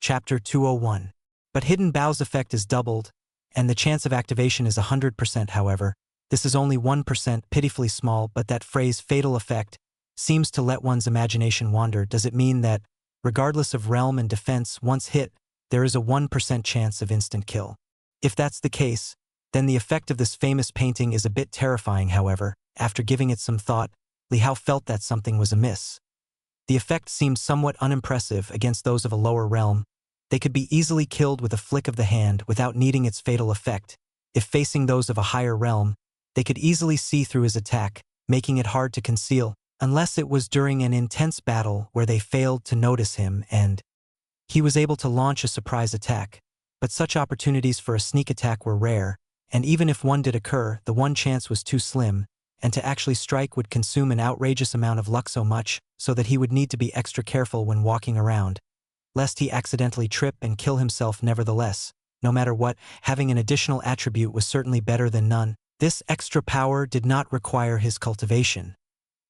Chapter 201. But hidden Bao's effect is doubled, and the chance of activation is 100%. However, this is only 1%, pitifully small, but that phrase fatal effect seems to let one's imagination wander. Does it mean that, regardless of realm and defense, once hit, there is a 1% chance of instant kill? If that's the case, then the effect of this famous painting is a bit terrifying. However, after giving it some thought, Li Hao felt that something was amiss. The effect seemed somewhat unimpressive against those of a lower realm. They could be easily killed with a flick of the hand without needing its fatal effect. If facing those of a higher realm, they could easily see through his attack, making it hard to conceal, unless it was during an intense battle where they failed to notice him and he was able to launch a surprise attack. But such opportunities for a sneak attack were rare, and even if one did occur, the one chance was too slim, and to actually strike would consume an outrageous amount of luck, so much so that he would need to be extra careful when walking around, lest he accidentally trip and kill himself. Nevertheless, no matter what, having an additional attribute was certainly better than none. This extra power did not require his cultivation.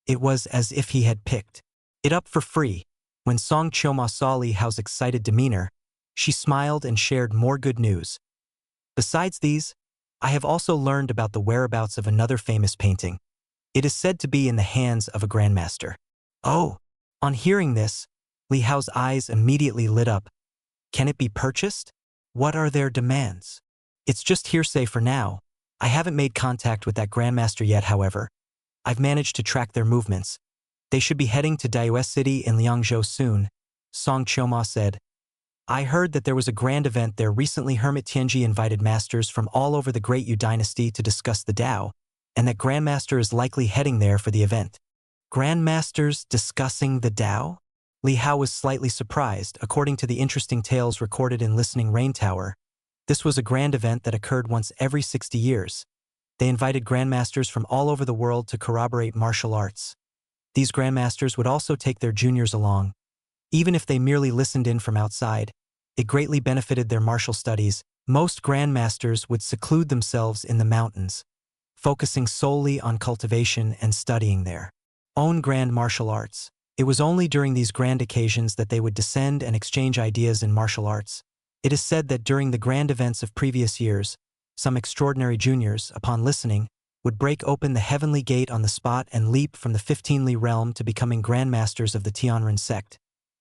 It was as if he had picked it up for free. When Song Qiuma saw Li Hao's excited demeanor, she smiled and shared more good news. Besides these, I have also learned about the whereabouts of another famous painting. It is said to be in the hands of a grandmaster. Oh! On hearing this, Li Hao's eyes immediately lit up. Can it be purchased? What are their demands? It's just hearsay for now. I haven't made contact with that grandmaster yet. However, I've managed to track their movements. They should be heading to Dayue City in Liangzhou soon, Song Qiuma said. I heard that there was a grand event there recently. Hermit Tianji invited masters from all over the Great Yu dynasty to discuss the Tao, and that grandmaster is likely heading there for the event. Grandmasters discussing the Tao? Li Hao was slightly surprised. According to the interesting tales recorded in Listening Rain Tower, this was a grand event that occurred once every 60 years. They invited grandmasters from all over the world to corroborate martial arts. These grandmasters would also take their juniors along. Even if they merely listened in from outside, it greatly benefited their martial studies. Most grandmasters would seclude themselves in the mountains, focusing solely on cultivation and studying their own grand martial arts. It was only during these grand occasions that they would descend and exchange ideas in martial arts. It is said that during the grand events of previous years, some extraordinary juniors, upon listening, would break open the heavenly gate on the spot and leap from the 15 Li realm to becoming grandmasters of the Tianren sect,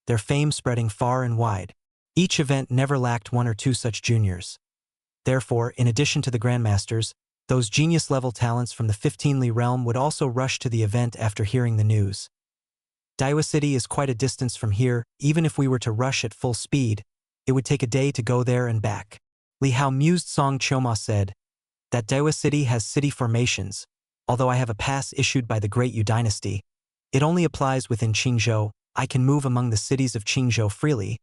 their fame spreading far and wide. Each event never lacked one or two such juniors. Therefore, in addition to the grandmasters, those genius-level talents from the 15 Li realm would also rush to the event after hearing the news. Dayue City is quite a distance from here. Even if we were to rush at full speed, it would take a day to go there and back. Li Hao mused. Song Qiuma said that Dayue City has city formations. Although I have a pass issued by the Great Yu dynasty, it only applies within Qingzhou. I can move among the cities of Qingzhou freely,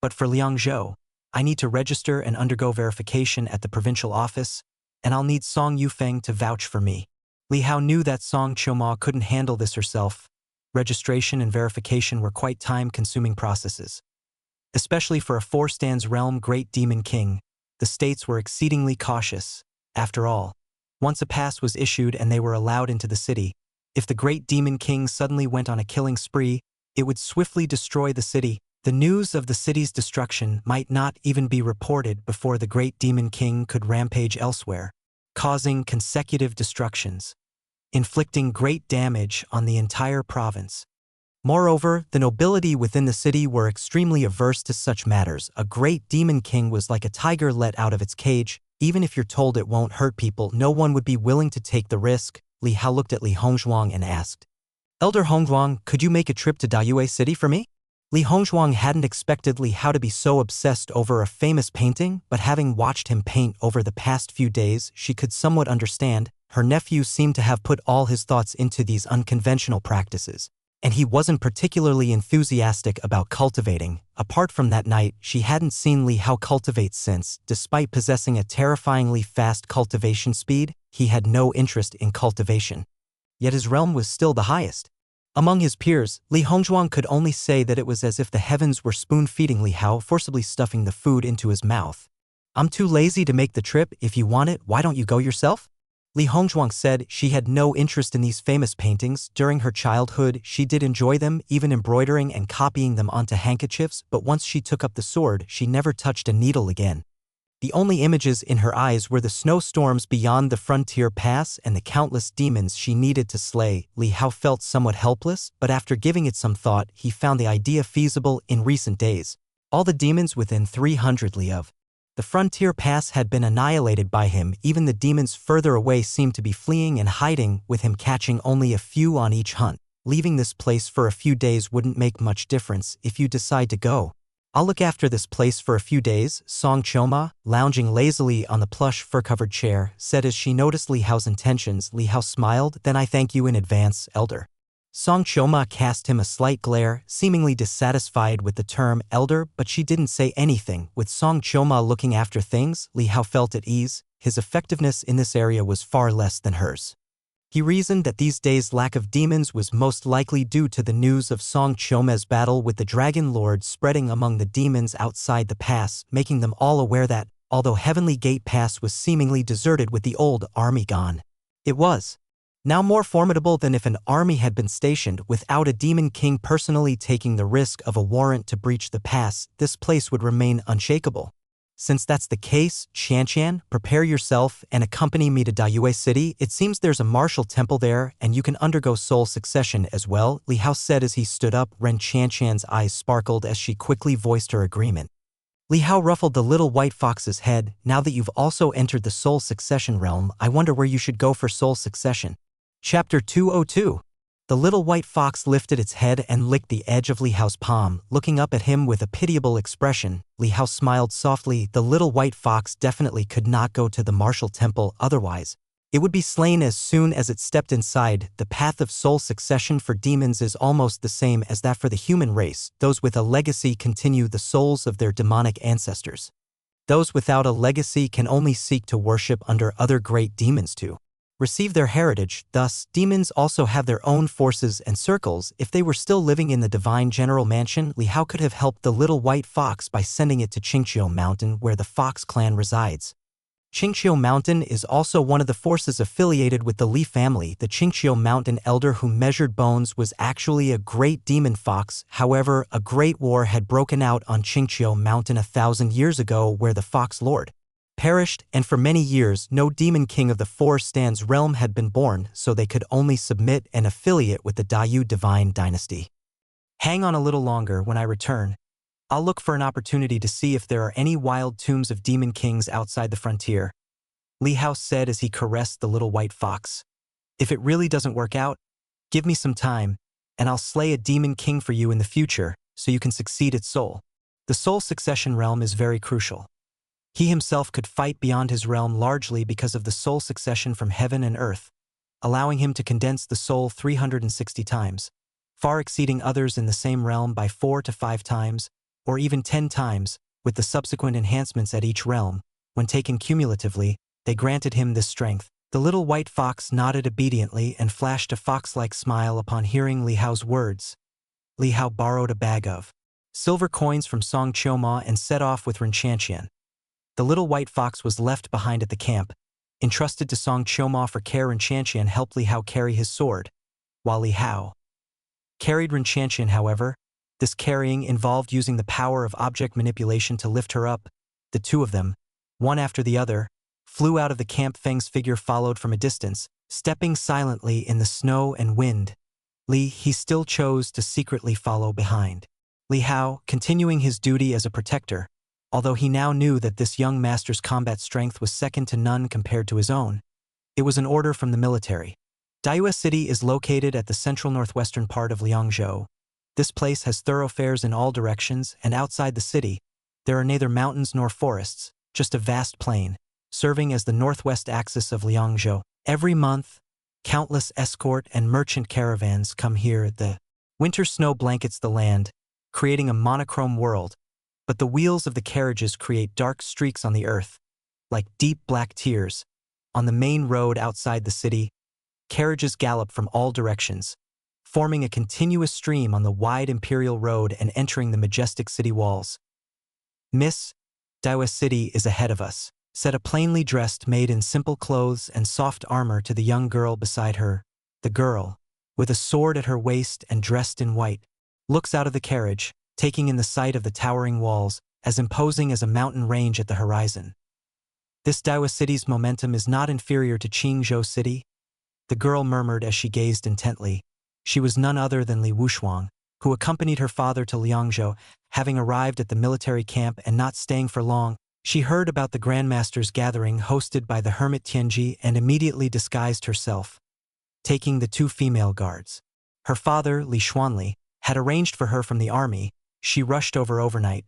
but for Liangzhou, I need to register and undergo verification at the provincial office, and I'll need Song Yufeng to vouch for me. Li Hao knew that Song Qiuma couldn't handle this herself. Registration and verification were quite time-consuming processes. Especially for a 4-stands realm Great Demon King, the states were exceedingly cautious. After all, once a pass was issued and they were allowed into the city, if the Great Demon King suddenly went on a killing spree, it would swiftly destroy the city. The news of the city's destruction might not even be reported before the Great Demon King could rampage elsewhere, causing consecutive destructions, inflicting great damage on the entire province. Moreover, the nobility within the city were extremely averse to such matters. A Great Demon King was like a tiger let out of its cage. Even if you're told it won't hurt people, no one would be willing to take the risk. Li Hao looked at Li Hongzhuang and asked, Elder Hongzhuang, could you make a trip to Dayue City for me? Li Hongzhuang hadn't expected Li Hao to be so obsessed over a famous painting, but having watched him paint over the past few days, she could somewhat understand. Her nephew seemed to have put all his thoughts into these unconventional practices, and he wasn't particularly enthusiastic about cultivating. Apart from that night, she hadn't seen Li Hao cultivate since. Despite possessing a terrifyingly fast cultivation speed, he had no interest in cultivation. Yet his realm was still the highest. Among his peers, Li Hongzhuang could only say that it was as if the heavens were spoon-feeding Li Hao, forcibly stuffing the food into his mouth. I'm too lazy to make the trip. If you want it, why don't you go yourself? Li Hongzhuang said she had no interest in these famous paintings. During her childhood, she did enjoy them, even embroidering and copying them onto handkerchiefs, but once she took up the sword, she never touched a needle again. The only images in her eyes were the snowstorms beyond the frontier pass and the countless demons she needed to slay. Li Hao felt somewhat helpless, but after giving it some thought, he found the idea feasible. In recent days, all the demons within 300 li of the frontier pass had been annihilated by him. Even the demons further away seemed to be fleeing and hiding, with him catching only a few on each hunt. Leaving this place for a few days wouldn't make much difference if you decide to go. I'll look after this place for a few days, Song Choma, lounging lazily on the plush fur-covered chair, said as she noticed Li Hao's intentions. Li Hao smiled. Then I thank you in advance, elder. Song Choma cast him a slight glare, seemingly dissatisfied with the term elder, but she didn't say anything. With Song Choma looking after things, Li Hao felt at ease. His effectiveness in this area was far less than hers. He reasoned that these days' lack of demons was most likely due to the news of Song Choma's battle with the Dragon Lord spreading among the demons outside the pass, making them all aware that, although Heavenly Gate Pass was seemingly deserted with the old army gone, it was now more formidable than if an army had been stationed. Without a demon king personally taking the risk of a warrant to breach the pass, this place would remain unshakable. Since that's the case, Qianqian, prepare yourself and accompany me to Dayue City. It seems there's a martial temple there, and you can undergo soul succession as well, Li Hao said as he stood up. Ren Qianqian's eyes sparkled as she quickly voiced her agreement. Li Hao ruffled the little white fox's head. Now that you've also entered the soul succession realm, I wonder where you should go for soul succession. Chapter 202. The little white fox lifted its head and licked the edge of Li Hao's palm, looking up at him with a pitiable expression. Li Hao smiled softly. The little white fox definitely could not go to the martial temple, otherwise it would be slain as soon as it stepped inside. The path of soul succession for demons is almost the same as that for the human race. Those with a legacy continue the souls of their demonic ancestors. Those without a legacy can only seek to worship under other great demons to receive their heritage. Thus, demons also have their own forces and circles. If they were still living in the divine general mansion, Li Hao could have helped the little white fox by sending it to Qingqiu Mountain, where the Fox clan resides. Qingqiu Mountain is also one of the forces affiliated with the Li family. The Qingqiu Mountain elder who measured bones was actually a great demon fox. However, a great war had broken out on Qingqiu Mountain 1,000 years ago, where the Fox Lord perished, and for many years no demon king of the Four Stands realm had been born, so they could only submit and affiliate with the Dayue divine dynasty. Hang on a little longer. When I return, I'll look for an opportunity to see if there are any wild tombs of demon kings outside the frontier, Li Hao said as he caressed the little white fox. If it really doesn't work out, give me some time, and I'll slay a demon king for you in the future, so you can succeed at soul. The soul succession realm is very crucial. He himself could fight beyond his realm largely because of the soul succession from heaven and earth, allowing him to condense the soul 360 times, far exceeding others in the same realm by 4 to 5 times, or even 10 times, with the subsequent enhancements at each realm. When taken cumulatively, they granted him this strength. The little white fox nodded obediently and flashed a fox-like smile upon hearing Li Hao's words. Li Hao borrowed a bag of silver coins from Song Choma and set off with Ren Qianqian. The little white fox was left behind at the camp, entrusted to Song Choma for care. Ren Qianqian helped Li Hao carry his sword, while Li Hao carried Ren Qianqian. However, this carrying involved using the power of object manipulation to lift her up. The two of them, one after the other, flew out of the camp. Feng's figure followed from a distance, stepping silently in the snow and wind. He still chose to secretly follow behind. Li Hao, continuing his duty as a protector, although he now knew that this young master's combat strength was second to none compared to his own. It was an order from the military. Dayue City is located at the central northwestern part of Liangzhou. This place has thoroughfares in all directions, and outside the city, there are neither mountains nor forests, just a vast plain, serving as the northwest axis of Liangzhou. Every month, countless escort and merchant caravans come here. The winter snow blankets the land, creating a monochrome world, but the wheels of the carriages create dark streaks on the earth, like deep black tears. On the main road outside the city, carriages gallop from all directions, forming a continuous stream on the wide imperial road and entering the majestic city walls. Miss, Dayue City is ahead of us, said a plainly dressed maid in simple clothes and soft armor to the young girl beside her. The girl, with a sword at her waist and dressed in white, looks out of the carriage, taking in the sight of the towering walls, as imposing as a mountain range at the horizon. This Daiwa city's momentum is not inferior to Qingzhou City, the girl murmured as she gazed intently. She was none other than Li Wushuang, who accompanied her father to Liangzhou. Having arrived at the military camp and not staying for long, she heard about the Grandmaster's gathering hosted by the hermit Tianji and immediately disguised herself, taking the 2 female guards. Her father, Li Xuanli, had arranged for her from the army. She rushed over overnight.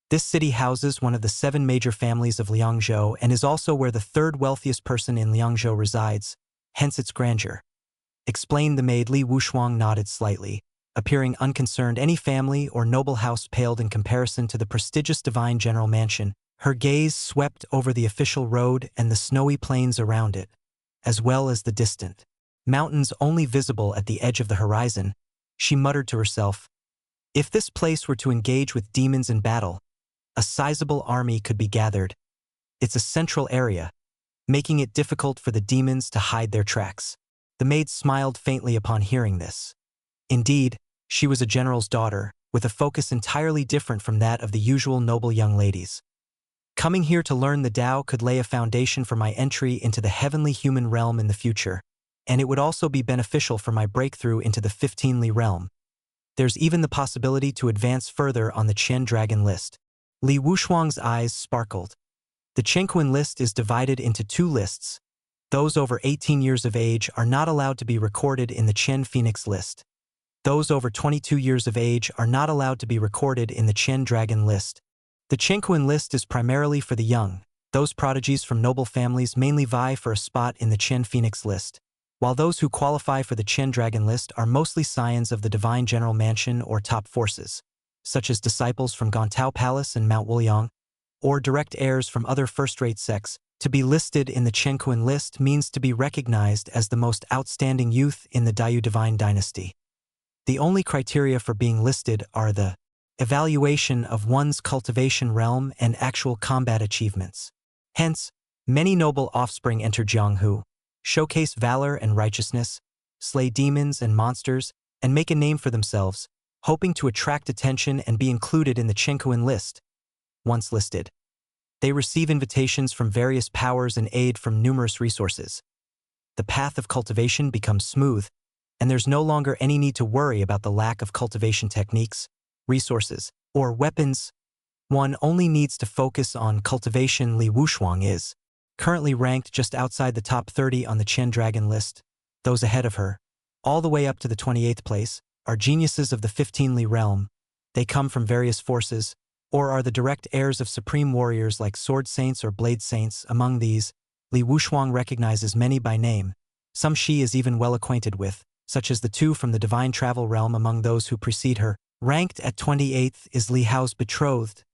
This city houses one of the 7 major families of Liangzhou and is also where the 3rd wealthiest person in Liangzhou resides, hence its grandeur. Explained the maid. Li Wushuang nodded slightly, appearing unconcerned. Any family or noble house paled in comparison to the prestigious divine general mansion. Her gaze swept over the official road and the snowy plains around it, as well as the distant mountains only visible at the edge of the horizon. She muttered to herself, if this place were to engage with demons in battle, a sizable army could be gathered. It's a central area, making it difficult for the demons to hide their tracks. The maid smiled faintly upon hearing this. Indeed, she was a general's daughter, with a focus entirely different from that of the usual noble young ladies. Coming here to learn the Tao could lay a foundation for my entry into the heavenly human realm in the future, and it would also be beneficial for my breakthrough into the 15th realm. There's even the possibility to advance further on the Qian Dragon list. Li Wushuang's eyes sparkled. The Qianquan list is divided into 2 lists. Those over 18 years of age are not allowed to be recorded in the Qian Phoenix list. Those over 22 years of age are not allowed to be recorded in the Qian Dragon list. The Qianquan list is primarily for the young. Those prodigies from noble families mainly vie for a spot in the Qian Phoenix list, while those who qualify for the Qian Dragon list are mostly scions of the Divine General Mansion or top forces, such as disciples from Gontao Palace and Mount Wuliang, or direct heirs from other first-rate sects. To be listed in the Qianquan list means to be recognized as the most outstanding youth in the Daiyu Divine Dynasty. The only criteria for being listed are the evaluation of one's cultivation realm and actual combat achievements. Hence, many noble offspring enter Jianghu, showcase valor and righteousness, slay demons and monsters, and make a name for themselves, hoping to attract attention and be included in the Qianquan list. Once listed, they receive invitations from various powers and aid from numerous resources. The path of cultivation becomes smooth, and there's no longer any need to worry about the lack of cultivation techniques, resources, or weapons. One only needs to focus on cultivation. Li Wushuang is currently ranked just outside the top 30 on the Qian Dragon list. Those ahead of her, all the way up to the 28th place, are geniuses of the 15th realm. They come from various forces, or are the direct heirs of supreme warriors like sword saints or blade saints. Among these, Li Wushuang recognizes many by name. Some she is even well acquainted with, such as the 2 from the divine travel realm. Among those who precede her, ranked at 28th, is Li Hao's betrothed,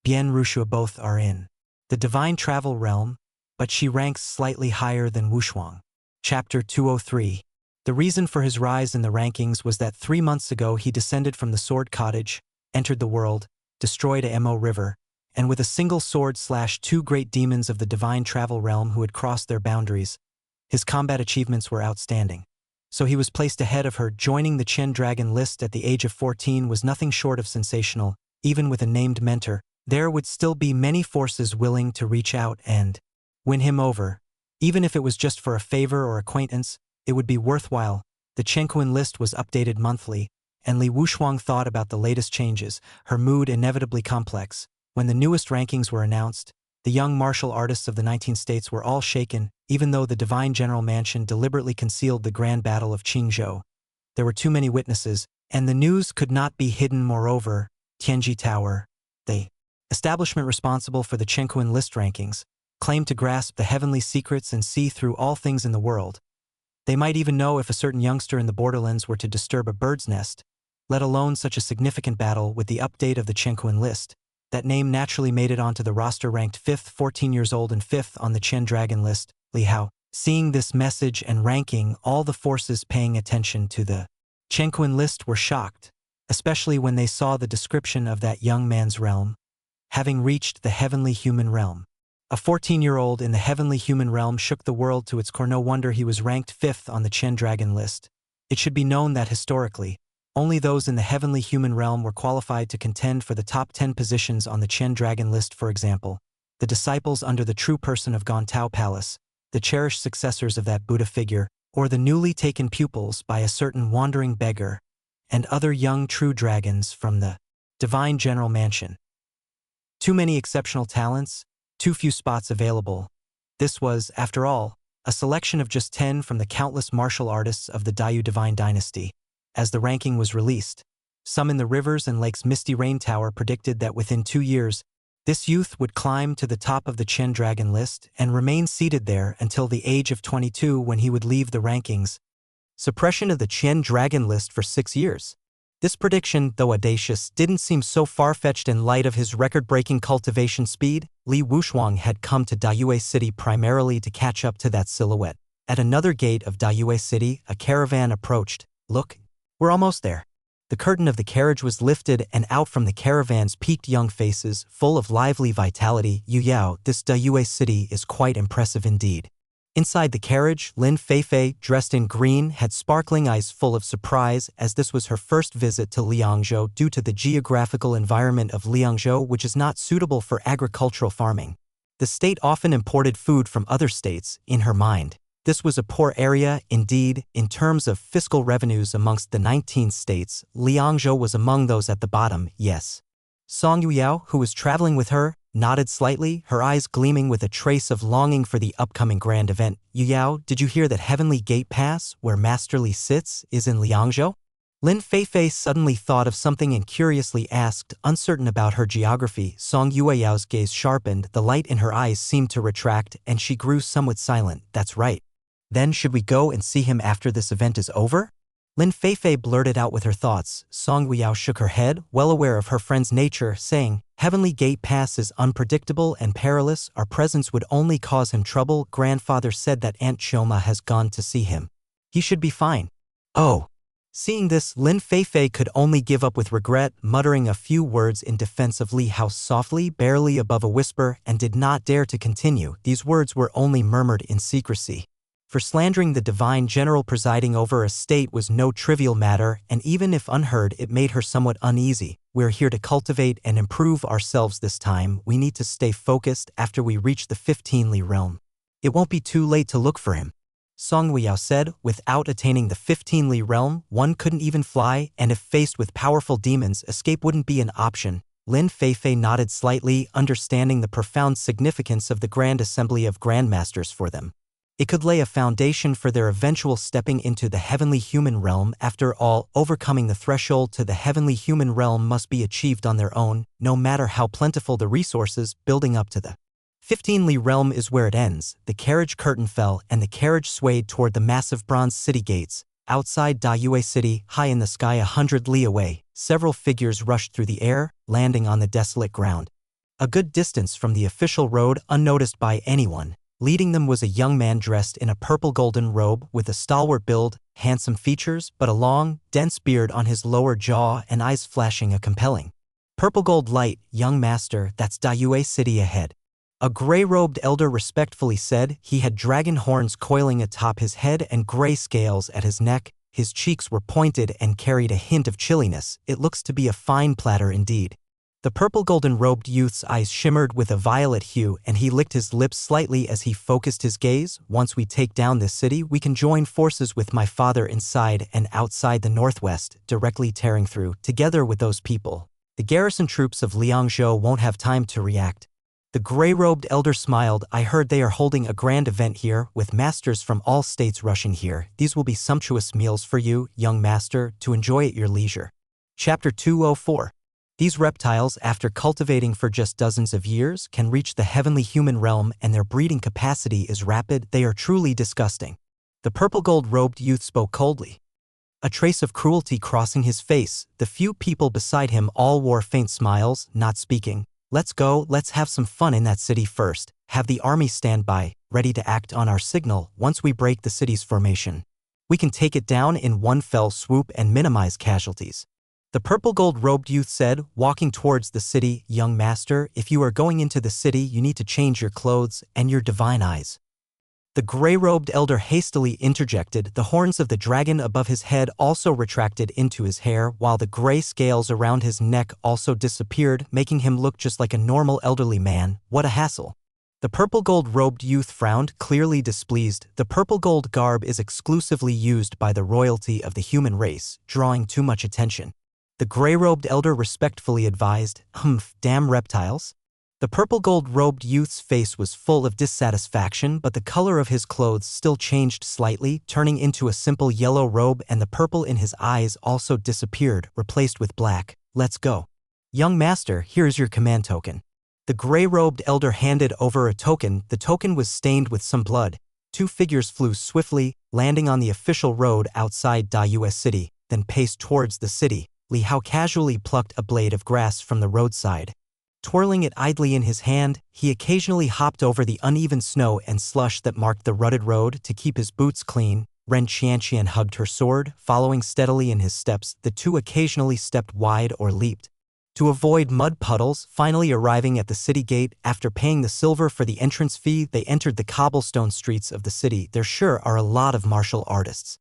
Bian Rushua. Both are in the divine travel realm, but she ranks slightly higher than Wushuang. Chapter 203. The reason for his rise in the rankings was that 3 months ago he descended from the Sword Cottage, entered the world, destroyed a Mo River, and with a single sword slashed 2 great demons of the divine travel realm who had crossed their boundaries. His combat achievements were outstanding, so he was placed ahead of her. Joining the Qian Dragon list at the age of 14 was nothing short of sensational. Even with a named mentor, there would still be many forces willing to reach out and win him over. Even if it was just for a favor or acquaintance, it would be worthwhile. The Qianquan list was updated monthly, and Li Wushuang thought about the latest changes, her mood inevitably complex. When the newest rankings were announced, the young martial artists of the 19 states were all shaken. Even though the Divine General Mansion deliberately concealed the Grand Battle of Qingzhou, there were too many witnesses, and the news could not be hidden. Moreover, Tianji Tower, the establishment responsible for the Qianquan list rankings, claimed to grasp the heavenly secrets and see through all things in the world. They might even know if a certain youngster in the borderlands were to disturb a bird's nest, let alone such a significant battle. With the update of the Qianquan list, that name naturally made it onto the roster, ranked 5th, 14 years old and 5th on the Qian Dragon list. Li Hao, seeing this message and ranking, all the forces paying attention to the Qianquan list were shocked, especially when they saw the description of that young man's realm, having reached the heavenly human realm. A 14-year-old in the heavenly human realm shook the world to its core. No wonder he was ranked 5th on the Chen Dragon list. It should be known that historically, only those in the heavenly human realm were qualified to contend for the top 10 positions on the Chen Dragon list. For example, the disciples under the true person of Gontao Palace, the cherished successors of that Buddha figure, or the newly taken pupils by a certain wandering beggar, and other young true dragons from the divine general mansion. Too many exceptional talents, too few spots available. This was, after all, a selection of just 10 from the countless martial artists of the Dayu Divine Dynasty. As the ranking was released, some in the Rivers and Lakes Misty Rain Tower predicted that within 2 years, this youth would climb to the top of the Chen Dragon list and remain seated there until the age of 22 when he would leave the rankings. Suppression of the Chen Dragon list for 6 years. This prediction, though audacious, didn't seem so far-fetched in light of his record-breaking cultivation speed. Li Wushuang had come to Dayue City primarily to catch up to that silhouette. At another gate of Dayue City, a caravan approached. "Look, we're almost there." The curtain of the carriage was lifted, and out from the caravan's peaked young faces, full of lively vitality. "Yu Yao, this Dayue City is quite impressive indeed." Inside the carriage, Lin Feifei, dressed in green, had sparkling eyes full of surprise, as this was her first visit to Liangzhou due to the geographical environment of Liangzhou, which is not suitable for agricultural farming. The state often imported food from other states. In her mind, this was a poor area. Indeed, in terms of fiscal revenues amongst the 19 states, Liangzhou was among those at the bottom. Yes. Song Yuyao, who was traveling with her, nodded slightly, her eyes gleaming with a trace of longing for the upcoming grand event. "Yuyao, did you hear that Heavenly Gate Pass, where Master Li sits, is in Liangzhou?" Lin Feifei suddenly thought of something and curiously asked, uncertain about her geography. Song Yueyao's gaze sharpened, the light in her eyes seemed to retract, and she grew somewhat silent. "That's right. Then should we go and see him after this event is over?" Lin Feifei blurted out with her thoughts. Song Yuyao shook her head, well aware of her friend's nature, saying, "Heavenly Gate Pass is unpredictable and perilous. Our presence would only cause him trouble. Grandfather said that Aunt Chioma has gone to see him. He should be fine." "Oh." Seeing this, Lin Feifei could only give up with regret, muttering a few words in defense of Li House softly, barely above a whisper, and did not dare to continue. These words were only murmured in secrecy. For slandering the divine general presiding over a state was no trivial matter, and even if unheard, it made her somewhat uneasy. "We're here to cultivate and improve ourselves this time. We need to stay focused after we reach the 15 Li realm. It won't be too late to look for him." Song Weiyao said, "Without attaining the 15 Li realm, one couldn't even fly, and if faced with powerful demons, escape wouldn't be an option." Lin Feifei nodded slightly, understanding the profound significance of the Grand Assembly of Grandmasters for them. It could lay a foundation for their eventual stepping into the heavenly human realm. After all, overcoming the threshold to the heavenly human realm must be achieved on their own, no matter how plentiful the resources. Building up to the 15 Li realm is where it ends. The carriage curtain fell, and the carriage swayed toward the massive bronze city gates. Outside Dayue City, high in the sky 100 li away, several figures rushed through the air, landing on the desolate ground. A good distance from the official road, unnoticed by anyone. Leading them was a young man dressed in a purple golden robe with a stalwart build, handsome features, but a long, dense beard on his lower jaw and eyes flashing a compelling purple gold light. "Young master, that's Dayue City ahead," a gray-robed elder respectfully said. He had dragon horns coiling atop his head and gray scales at his neck. His cheeks were pointed and carried a hint of chilliness. "It looks to be a fine platter indeed." The purple golden-robed youth's eyes shimmered with a violet hue, and he licked his lips slightly as he focused his gaze. "Once we take down this city, we can join forces with my father inside and outside the northwest, directly tearing through, together with those people. The garrison troops of Liangzhou won't have time to react." The gray-robed elder smiled. "I heard they are holding a grand event here, with masters from all states rushing here. These will be sumptuous meals for you, young master, to enjoy at your leisure." Chapter 204. These reptiles, after cultivating for just dozens of years, can reach the heavenly human realm, and their breeding capacity is rapid. They are truly disgusting. The purple gold-robed youth spoke coldly, a trace of cruelty crossing his face. The few people beside him all wore faint smiles, not speaking. "Let's go, let's have some fun in that city first. Have the army stand by, ready to act on our signal. Once we break the city's formation, we can take it down in one fell swoop and minimize casualties." The purple-gold-robed youth said, walking towards the city. Young master, if you are going into the city, you need to change your clothes and your divine eyes. The gray-robed elder hastily interjected. The horns of the dragon above his head also retracted into his hair, while the gray scales around his neck also disappeared, making him look just like a normal elderly man. What a hassle. The purple-gold-robed youth frowned, clearly displeased. The purple-gold garb is exclusively used by the royalty of the human race, drawing too much attention. The gray-robed elder respectfully advised, damn reptiles. The purple-gold-robed youth's face was full of dissatisfaction, but the color of his clothes still changed slightly, turning into a simple yellow robe, and the purple in his eyes also disappeared, replaced with black. Let's go. Young master, here is your command token. The gray-robed elder handed over a token. The token was stained with some blood. Two figures flew swiftly, landing on the official road outside Dayu's city, then paced towards the city. Li Hao casually plucked a blade of grass from the roadside. Twirling it idly in his hand, he occasionally hopped over the uneven snow and slush that marked the rutted road to keep his boots clean. Ren Qianqian hugged her sword, following steadily in his steps. The two occasionally stepped wide or leaped to avoid mud puddles. Finally arriving at the city gate, after paying the silver for the entrance fee, they entered the cobblestone streets of the city. There sure are a lot of martial artists.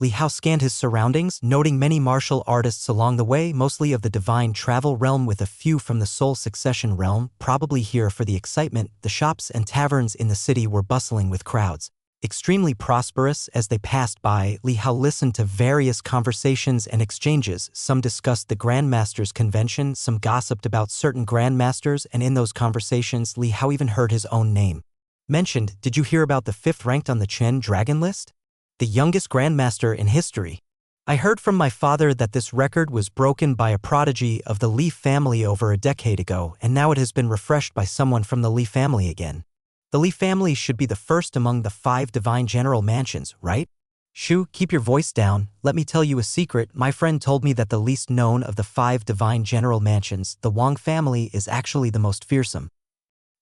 Li Hao scanned his surroundings, noting many martial artists along the way, mostly of the divine travel realm with a few from the soul succession realm, probably here for the excitement. The shops and taverns in the city were bustling with crowds. Extremely prosperous. As they passed by, Li Hao listened to various conversations and exchanges. Some discussed the Grandmaster's convention, some gossiped about certain Grandmasters, and in those conversations Li Hao even heard his own name mentioned. Did you hear about the 5th ranked on the Chen Dragon list? The youngest Grandmaster in history. I heard from my father that this record was broken by a prodigy of the Li family over a decade ago, and now it has been refreshed by someone from the Li family again. The Li family should be the first among the 5 divine general mansions, right? Shu, keep your voice down. Let me tell you a secret. My friend told me that the least known of the 5 divine general mansions, the Wang family, is actually the most fearsome.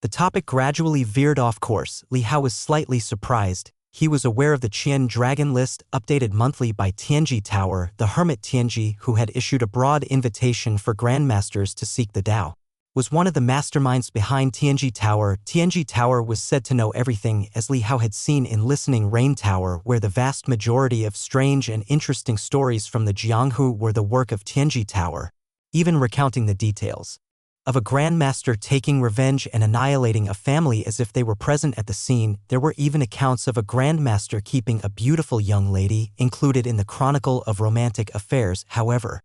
The topic gradually veered off course. Li Hao was slightly surprised. He was aware of the Qian Dragon list, updated monthly by Tianji Tower, the hermit Tianji, who had issued a broad invitation for grandmasters to seek the Tao. Was one of the masterminds behind Tianji Tower. Tianji Tower was said to know everything, as Li Hao had seen in Listening Rain Tower, where the vast majority of strange and interesting stories from the Jianghu were the work of Tianji Tower, even recounting the details of a grandmaster taking revenge and annihilating a family as if they were present at the scene. There were even accounts of a grandmaster keeping a beautiful young lady, included in the Chronicle of Romantic Affairs. However,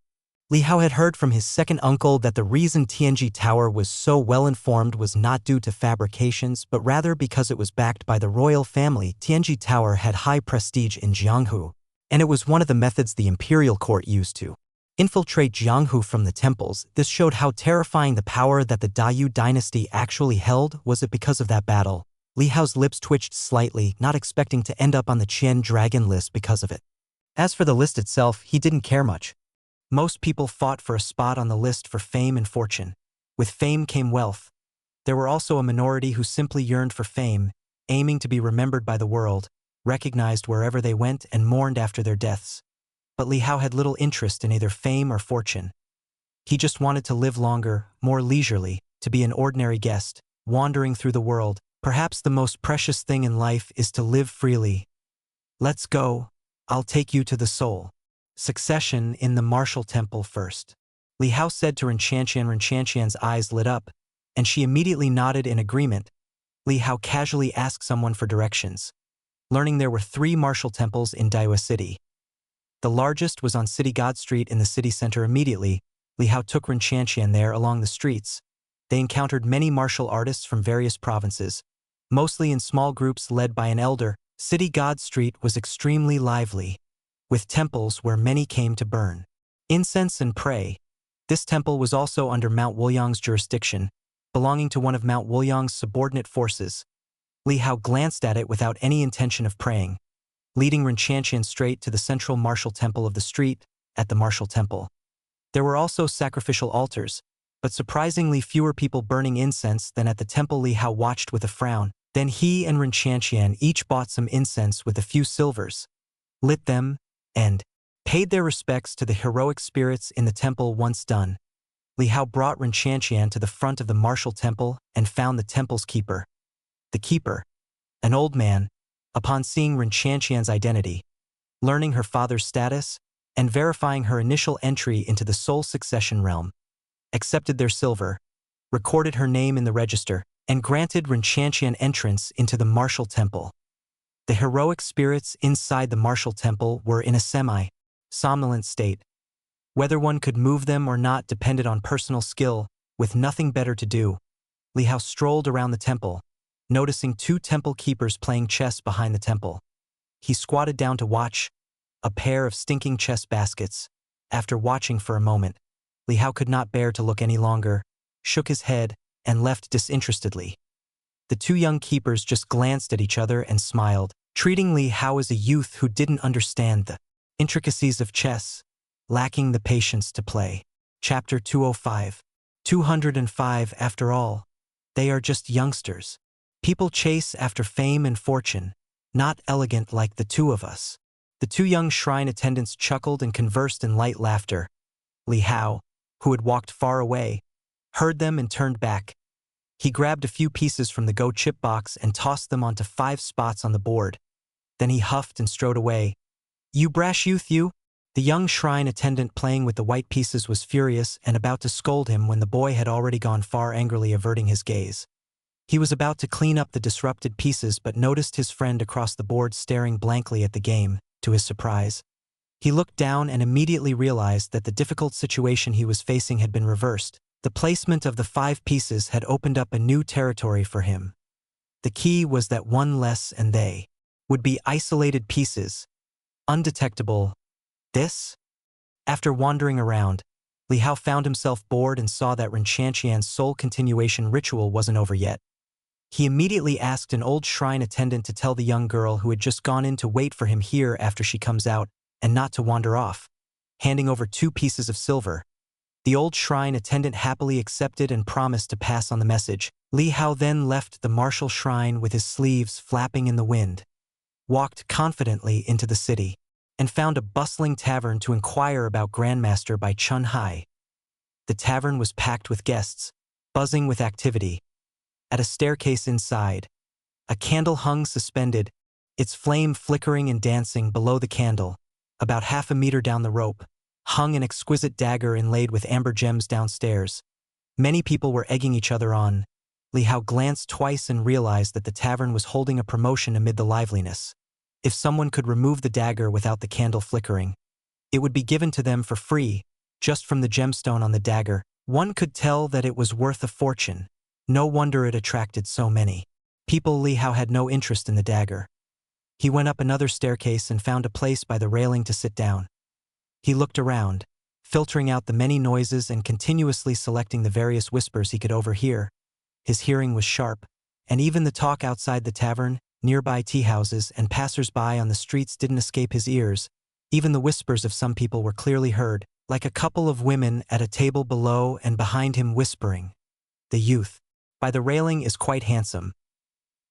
Li Hao had heard from his second uncle that the reason Tianji Tower was so well informed was not due to fabrications, but rather because it was backed by the royal family. Tianji Tower had high prestige in Jianghu, and it was one of the methods the imperial court used to infiltrate Jianghu from the temples. This showed how terrifying the power that the Dayu dynasty actually held. Was it because of that battle? Li Hao's lips twitched slightly, not expecting to end up on the Qian Dragon list because of it. As for the list itself, he didn't care much. Most people fought for a spot on the list for fame and fortune. With fame came wealth. There were also a minority who simply yearned for fame, aiming to be remembered by the world, recognized wherever they went, and mourned after their deaths. But Li Hao had little interest in either fame or fortune. He just wanted to live longer, more leisurely, to be an ordinary guest, wandering through the world. Perhaps the most precious thing in life is to live freely. Let's go. I'll take you to the soul succession in the martial temple first. Li Hao said to Ren Qianqian. Ren Qianqian's eyes lit up, and she immediately nodded in agreement. Li Hao casually asked someone for directions, learning there were 3 martial temples in Daiwa City. The largest was on City God Street in the city center. Immediately, Li Hao took Ren Qianqian there. Along the streets, they encountered many martial artists from various provinces, mostly in small groups led by an elder. City God Street was extremely lively, with temples where many came to burn incense and pray. This temple was also under Mount Wuliang's jurisdiction, belonging to one of Mount Wuliang's subordinate forces. Li Hao glanced at it without any intention of praying, leading Ren Qianqian straight to the central martial temple of the street. At the martial temple, there were also sacrificial altars, but surprisingly fewer people burning incense than at the temple. Li Hao watched with a frown. Then he and Ren Qianqian each bought some incense with a few silvers, lit them, and paid their respects to the heroic spirits in the temple once done. Li Hao brought Ren Qianqian to the front of the martial temple and found the temple's keeper. The keeper, an old man, upon seeing Ren Qianqian's identity, learning her father's status, and verifying her initial entry into the soul succession realm, accepted their silver, recorded her name in the register, and granted Ren Qianqian entrance into the martial temple. The heroic spirits inside the martial temple were in a semi-somnolent state. Whether one could move them or not depended on personal skill. With nothing better to do, Li Hao strolled around the temple, noticing two temple keepers playing chess behind the temple. He squatted down to watch, a pair of stinking chess baskets. After watching for a moment, Li Hao could not bear to look any longer, shook his head, and left disinterestedly. The two young keepers just glanced at each other and smiled, treating Li Hao as a youth who didn't understand the intricacies of chess, lacking the patience to play. Chapter 205. 205. After all, they are just youngsters. People chase after fame and fortune, not elegant like the two of us. The two young shrine attendants chuckled and conversed in light laughter. Li Hao, who had walked far away, heard them and turned back. He grabbed a few pieces from the Go chip box and tossed them onto 5 spots on the board. Then he huffed and strode away. "You brash youth, you!" The young shrine attendant playing with the white pieces was furious and about to scold him when the boy had already gone far, angrily averting his gaze. He was about to clean up the disrupted pieces but noticed his friend across the board staring blankly at the game. To his surprise, he looked down and immediately realized that the difficult situation he was facing had been reversed. The placement of the 5 pieces had opened up a new territory for him. The key was that one less and they would be isolated pieces, undetectable. This? After wandering around, Li Hao found himself bored and saw that Ren Qianqian's soul continuation ritual wasn't over yet. He immediately asked an old shrine attendant to tell the young girl who had just gone in to wait for him here after she comes out and not to wander off, handing over 2 pieces of silver. The old shrine attendant happily accepted and promised to pass on the message. Li Hao then left the martial shrine with his sleeves flapping in the wind, walked confidently into the city, and found a bustling tavern to inquire about Grandmaster by Chun Hai. The tavern was packed with guests, buzzing with activity. At a staircase inside, a candle hung suspended, its flame flickering and dancing below the candle. About half a meter down the rope, hung an exquisite dagger inlaid with amber gems downstairs. Many people were egging each other on. Li Hao glanced twice and realized that the tavern was holding a promotion amid the liveliness. If someone could remove the dagger without the candle flickering, it would be given to them for free, just from the gemstone on the dagger. One could tell that it was worth a fortune. No wonder it attracted so many people. Li Hao had no interest in the dagger. He went up another staircase and found a place by the railing to sit down. He looked around, filtering out the many noises and continuously selecting the various whispers he could overhear. His hearing was sharp, and even the talk outside the tavern, nearby tea houses, and passers-by on the streets didn't escape his ears. Even the whispers of some people were clearly heard, like a couple of women at a table below and behind him whispering. The youth by the railing is quite handsome.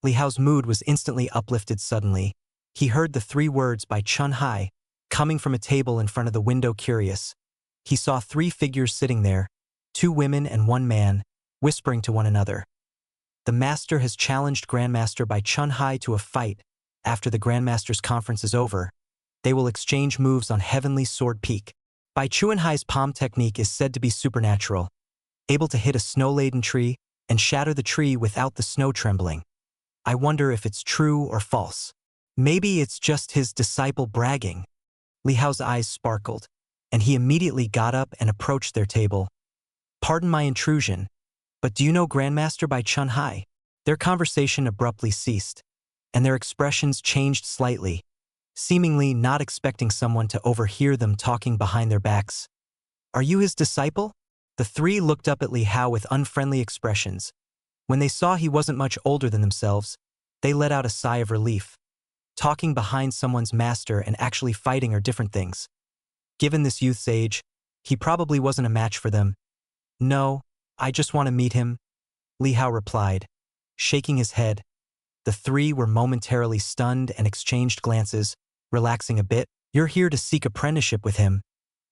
Li Hao's mood was instantly uplifted. Suddenly, he heard the 3 words by Chun Hai, coming from a table in front of the window. Curious, he saw 3 figures sitting there, 2 women and 1 man, whispering to one another. The master has challenged Grandmaster by Chun Hai to a fight. After the Grandmaster's conference is over, they will exchange moves on Heavenly Sword Peak. Bai Chun Hai's palm technique is said to be supernatural, able to hit a snow-laden tree and shatter the tree without the snow trembling. I wonder if it's true or false. Maybe it's just his disciple bragging. Li Hao's eyes sparkled, and he immediately got up and approached their table. "Pardon my intrusion, but do you know Grandmaster by Chun Hai?" Their conversation abruptly ceased, and their expressions changed slightly, seemingly not expecting someone to overhear them talking behind their backs. "Are you his disciple?" The 3 looked up at Li Hao with unfriendly expressions. When they saw he wasn't much older than themselves, they let out a sigh of relief. Talking behind someone's master and actually fighting are different things. Given this youth's age, he probably wasn't a match for them. "No, I just want to meet him," Li Hao replied, shaking his head. The 3 were momentarily stunned and exchanged glances, relaxing a bit. You're here to seek apprenticeship with him,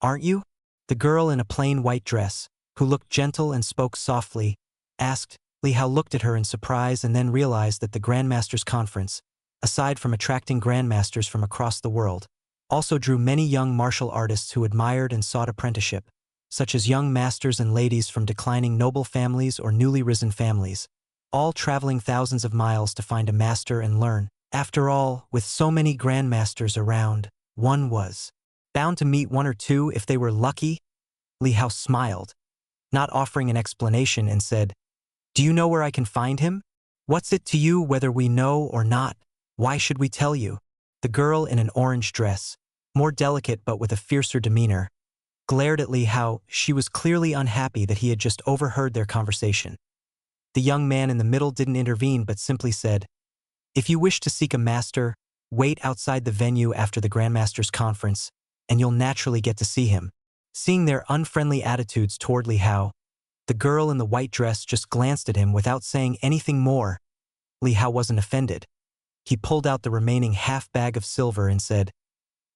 aren't you? The girl in a plain white dress, who looked gentle and spoke softly, asked. Li Hao looked at her in surprise and then realized that the Grandmasters Conference, aside from attracting grandmasters from across the world, also drew many young martial artists who admired and sought apprenticeship, such as young masters and ladies from declining noble families or newly risen families, all traveling thousands of miles to find a master and learn. After all, with so many grandmasters around, one was bound to meet one or two if they were lucky. Li Hao smiled, not offering an explanation, and said, "Do you know where I can find him? What's it to you whether we know or not? Why should we tell you?" The girl in an orange dress, more delicate but with a fiercer demeanor, glared at Li Hao. She was clearly unhappy that he had just overheard their conversation. The young man in the middle didn't intervene but simply said, "If you wish to seek a master, wait outside the venue after the Grandmasters Conference, and you'll naturally get to see him." Seeing their unfriendly attitudes toward Li Hao, the girl in the white dress just glanced at him without saying anything more. Li Hao wasn't offended. He pulled out the remaining half bag of silver and said,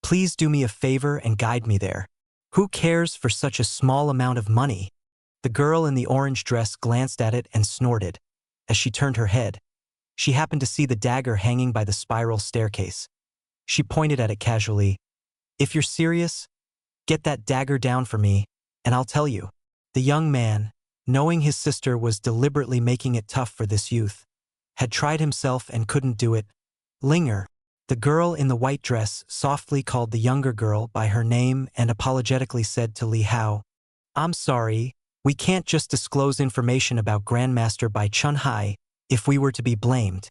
"Please do me a favor and guide me there. Who cares for such a small amount of money?" The girl in the orange dress glanced at it and snorted. As she turned her head, she happened to see the dagger hanging by the spiral staircase. She pointed at it casually. "If you're serious, get that dagger down for me, and I'll tell you." The young man, knowing his sister was deliberately making it tough for this youth, had tried himself and couldn't do it. "Linger." The girl in the white dress softly called the younger girl by her name and apologetically said to Li Hao, "I'm sorry, we can't just disclose information about Grandmaster Bai Chunhai if we were to be blamed."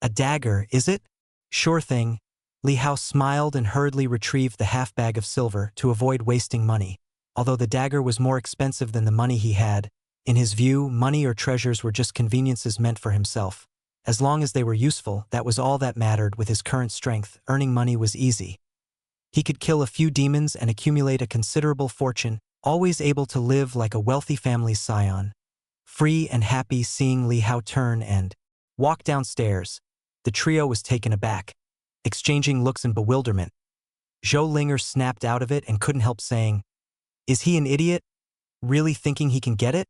"A dagger, is it?" "Sure thing." Li Hao smiled and hurriedly retrieved the half bag of silver to avoid wasting money. Although the dagger was more expensive than the money he had, in his view, money or treasures were just conveniences meant for himself. As long as they were useful, that was all that mattered. With his current strength, earning money was easy. He could kill a few demons and accumulate a considerable fortune, always able to live like a wealthy family's scion. Free and happy. Seeing Li Hao turn and walk downstairs, the trio was taken aback, exchanging looks in bewilderment. Zhou Linger snapped out of it and couldn't help saying, "Is he an idiot? Really thinking he can get it?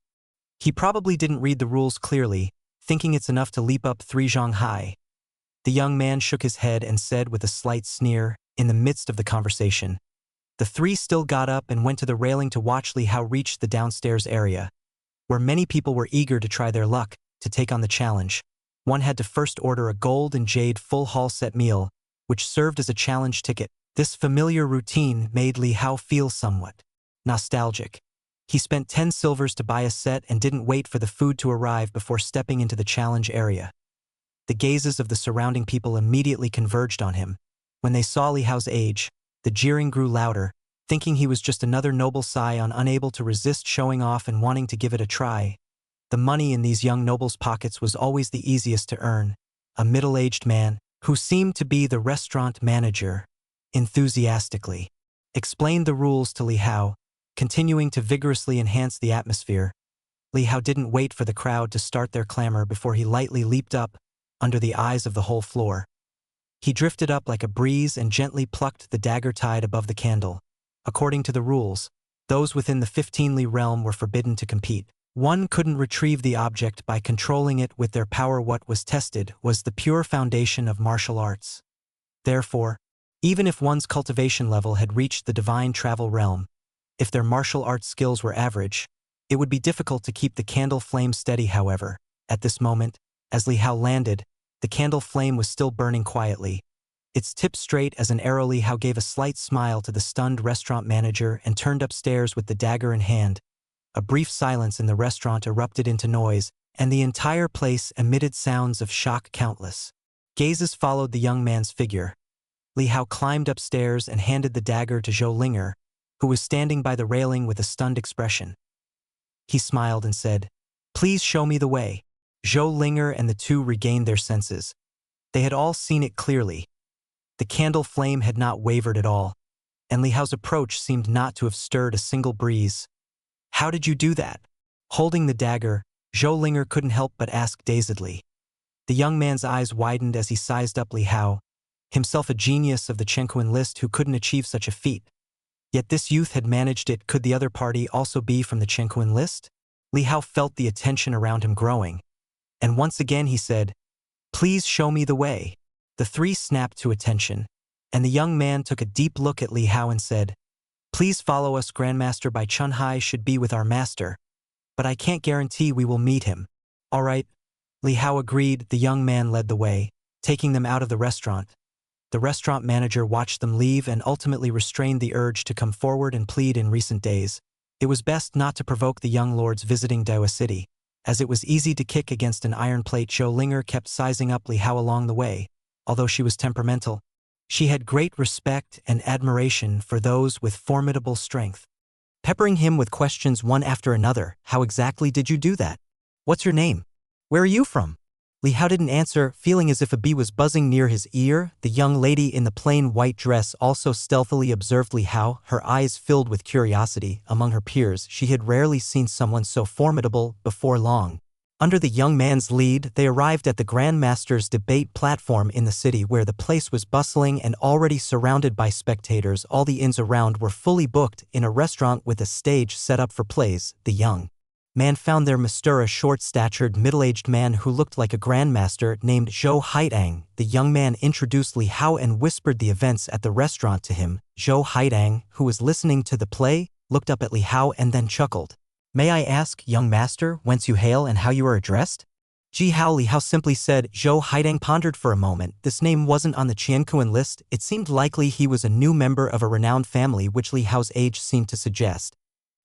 He probably didn't read the rules clearly, thinking it's enough to leap up 3 zhang high." The young man shook his head and said with a slight sneer, in the midst of the conversation. The three still got up and went to the railing to watch Li Hao reach the downstairs area, where many people were eager to try their luck to take on the challenge. One had to first order a gold and jade full hall set meal, which served as a challenge ticket. This familiar routine made Li Hao feel somewhat nostalgic. He spent 10 silvers to buy a set and didn't wait for the food to arrive before stepping into the challenge area. The gazes of the surrounding people immediately converged on him. When they saw Li Hao's age, the jeering grew louder, thinking he was just another noble scion unable to resist showing off and wanting to give it a try. The money in these young nobles' pockets was always the easiest to earn. A middle-aged man, who seemed to be the restaurant manager, enthusiastically explained the rules to Li Hao, continuing to vigorously enhance the atmosphere. Li Hao didn't wait for the crowd to start their clamor before he lightly leaped up, under the eyes of the whole floor. He drifted up like a breeze and gently plucked the dagger tied above the candle. According to the rules, those within the 15 Li realm were forbidden to compete. One couldn't retrieve the object by controlling it with their power. What was tested was the pure foundation of martial arts. Therefore, even if one's cultivation level had reached the divine travel realm, if their martial arts skills were average, it would be difficult to keep the candle flame steady. However, at this moment, as Li Hao landed, the candle flame was still burning quietly. Its tip straight as an arrow. Li Hao gave a slight smile to the stunned restaurant manager and turned upstairs with the dagger in hand. A brief silence in the restaurant erupted into noise, and the entire place emitted sounds of shock. Countless gazes followed the young man's figure. Li Hao climbed upstairs and handed the dagger to Zhou Linger, who was standing by the railing with a stunned expression. He smiled and said, "Please show me the way." Zhou Linger and the two regained their senses. They had all seen it clearly. The candle flame had not wavered at all, and Li Hao's approach seemed not to have stirred a single breeze. "How did you do that?" Holding the dagger, Zhou Linger couldn't help but ask dazedly. The young man's eyes widened as he sized up Li Hao. himself a genius of the Chenkuan list who couldn't achieve such a feat. Yet this youth had managed it. Could the other party also be from the Chenkuan list? Li Hao felt the attention around him growing. And once again he said, "Please show me the way." The three snapped to attention, and the young man took a deep look at Li Hao and said, "Please follow us. Grandmaster Bai Chunhai should be with our master, but I can't guarantee we will meet him." "All right," Li Hao agreed. The young man led the way, taking them out of the restaurant. The restaurant manager watched them leave and ultimately restrained the urge to come forward and plead. In recent days, it was best not to provoke the young lords visiting Daiwa City, as it was easy to kick against an iron plate. Zhou Linger kept sizing up Li Hao along the way. Although she was temperamental, she had great respect and admiration for those with formidable strength. Peppering him with questions one after another. "How exactly did you do that? What's your name? Where are you from?" Li Hao didn't answer, feeling as if a bee was buzzing near his ear. The young lady in the plain white dress also stealthily observed Li Hao, her eyes filled with curiosity. Among her peers, she had rarely seen someone so formidable before long. Under the young man's lead, they arrived at the Grand Master's debate platform in the city, where the place was bustling and already surrounded by spectators. All the inns around were fully booked. In a restaurant with a stage set up for plays, the young man found their master, a short-statured, middle-aged man who looked like a grandmaster named Zhou Haidang. The young man introduced Li Hao and whispered the events at the restaurant to him. Zhou Haidang, who was listening to the play, looked up at Li Hao and then chuckled. "May I ask, young master, whence you hail and how you are addressed?" "Ji Hao." Li Hao simply said. Zhou Haidang pondered for a moment. This name wasn't on the Qiankuan list. It seemed likely he was a new member of a renowned family, which Li Hao's age seemed to suggest.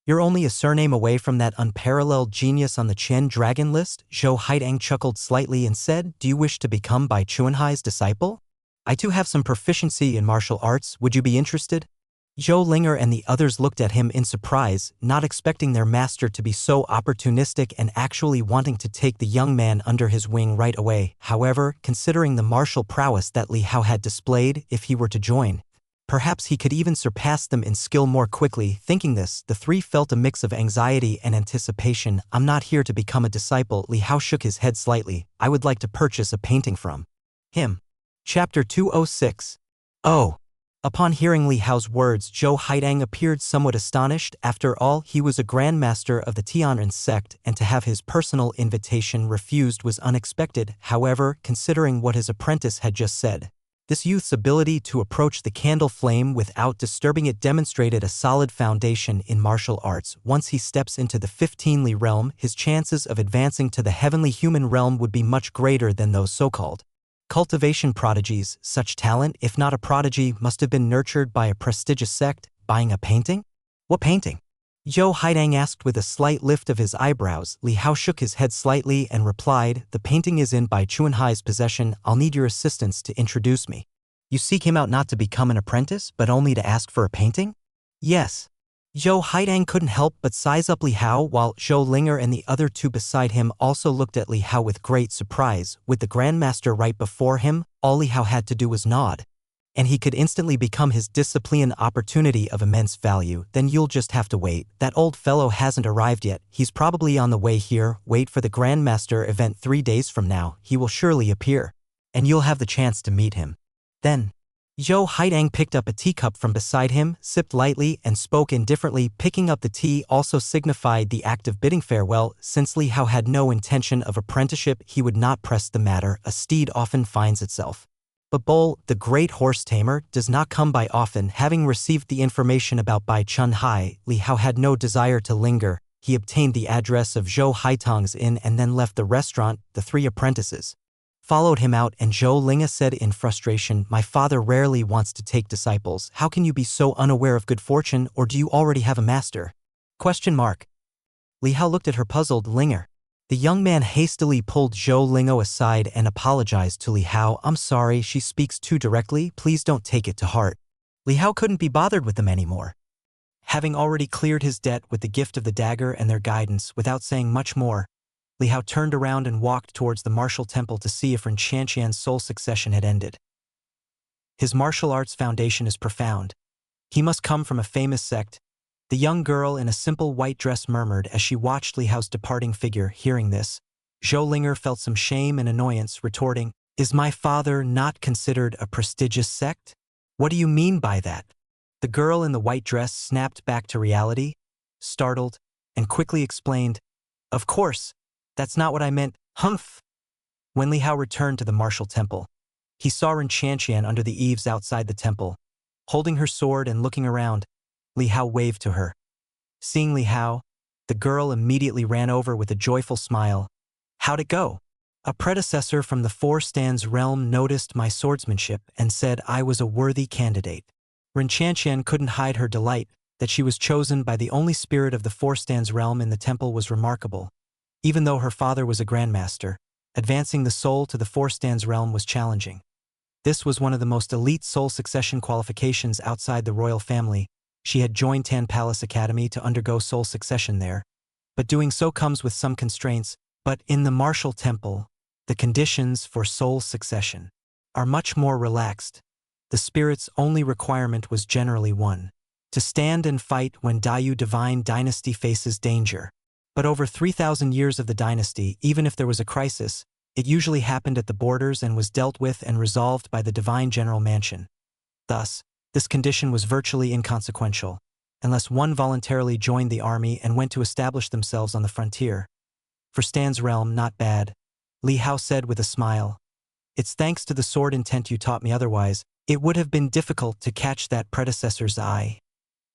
"You're only a surname away from that unparalleled genius on the Qian Dragon list?" Zhou Haidang chuckled slightly and said, "Do you wish to become Bai Chunhai's disciple? I too have some proficiency in martial arts. Would you be interested?" Zhou Linger and the others looked at him in surprise, not expecting their master to be so opportunistic and actually wanting to take the young man under his wing right away. However, considering the martial prowess that Li Hao had displayed, if he were to join, perhaps he could even surpass them in skill more quickly. Thinking this, the three felt a mix of anxiety and anticipation. "I'm not here to become a disciple." Li Hao shook his head slightly. "I would like to purchase a painting from him." Chapter 206. Oh. Upon hearing Li Hao's words, Zhou Haidang appeared somewhat astonished. After all, he was a grandmaster of the Tianren sect, and to have his personal invitation refused was unexpected. However, considering what his apprentice had just said, this youth's ability to approach the candle flame without disturbing it demonstrated a solid foundation in martial arts. Once he steps into the 15th realm, his chances of advancing to the heavenly human realm would be much greater than those so-called cultivation prodigies. Such talent, if not a prodigy, must have been nurtured by a prestigious sect. Buying a painting? What painting? Zhou Haidang asked with a slight lift of his eyebrows. Li Hao shook his head slightly and replied, "The painting is in Bai Chunhai's possession. I'll need your assistance to introduce me." "You seek him out not to become an apprentice, but only to ask for a painting?" "Yes." Zhou Haidang couldn't help but size up Li Hao, while Zhou Linger and the other two beside him also looked at Li Hao with great surprise. With the Grandmaster right before him, all Li Hao had to do was nod, and he could instantly become his discipline. Opportunity of immense value. Then you'll just have to wait. That old fellow hasn't arrived yet. He's probably on the way here. Wait for the Grandmaster event 3 days from now. He will surely appear, and you'll have the chance to meet him. Then, Zhou Haidang picked up a teacup from beside him, sipped lightly, and spoke indifferently. Picking up the tea also signified the act of bidding farewell. Since Li Hao had no intention of apprenticeship, he would not press the matter. A steed often finds itself. But Bull, the great horse tamer, does not come by often. Having received the information about Bai Chunhai, Li Hao had no desire to linger. He obtained the address of Zhou Haitang's inn and then left the restaurant. The 3 apprentices followed him out, and Zhou Linga said in frustration, "My father rarely wants to take disciples. How can you be so unaware of good fortune, or do you already have a master?" Li Hao looked at her puzzled. "Linger." The young man hastily pulled Zhou Lingo aside and apologized to Li Hao. "I'm sorry, she speaks too directly. Please don't take it to heart." Li Hao couldn't be bothered with them anymore. Having already cleared his debt with the gift of the dagger and their guidance, without saying much more, Li Hao turned around and walked towards the martial temple to see if Ren Qianqian's soul succession had ended. His martial arts foundation is profound. He must come from a famous sect. The young girl in a simple white dress murmured as she watched Li Hao's departing figure. Hearing this, Zhou Linger felt some shame and annoyance, retorting, Is my father not considered a prestigious sect? What do you mean by that? The girl in the white dress snapped back to reality, startled, and quickly explained, Of course, that's not what I meant, humph. When Li Hao returned to the martial temple, he saw Ren Qianqian under the eaves outside the temple. Holding her sword and looking around, Li Hao waved to her. Seeing Li Hao, the girl immediately ran over with a joyful smile. How'd it go? A predecessor from the Four Stands realm noticed my swordsmanship and said I was a worthy candidate. Ren Qianqian couldn't hide her delight that she was chosen by the only spirit of the Four Stands realm in the temple was remarkable. Even though her father was a grandmaster, advancing the soul to the Four Stands realm was challenging. This was one of the most elite soul succession qualifications outside the royal family. She had joined Tan Palace Academy to undergo soul succession there, but doing so comes with some constraints. But in the martial temple, the conditions for soul succession are much more relaxed. The spirit's only requirement was generally one: to stand and fight when Dayu divine dynasty faces danger. But over 3,000 years of the dynasty, even if there was a crisis, it usually happened at the borders and was dealt with and resolved by the divine general mansion. Thus, this condition was virtually inconsequential, unless one voluntarily joined the army and went to establish themselves on the frontier. For Stan's realm, not bad, Li Hao said with a smile. It's thanks to the sword intent you taught me, otherwise, it would have been difficult to catch that predecessor's eye,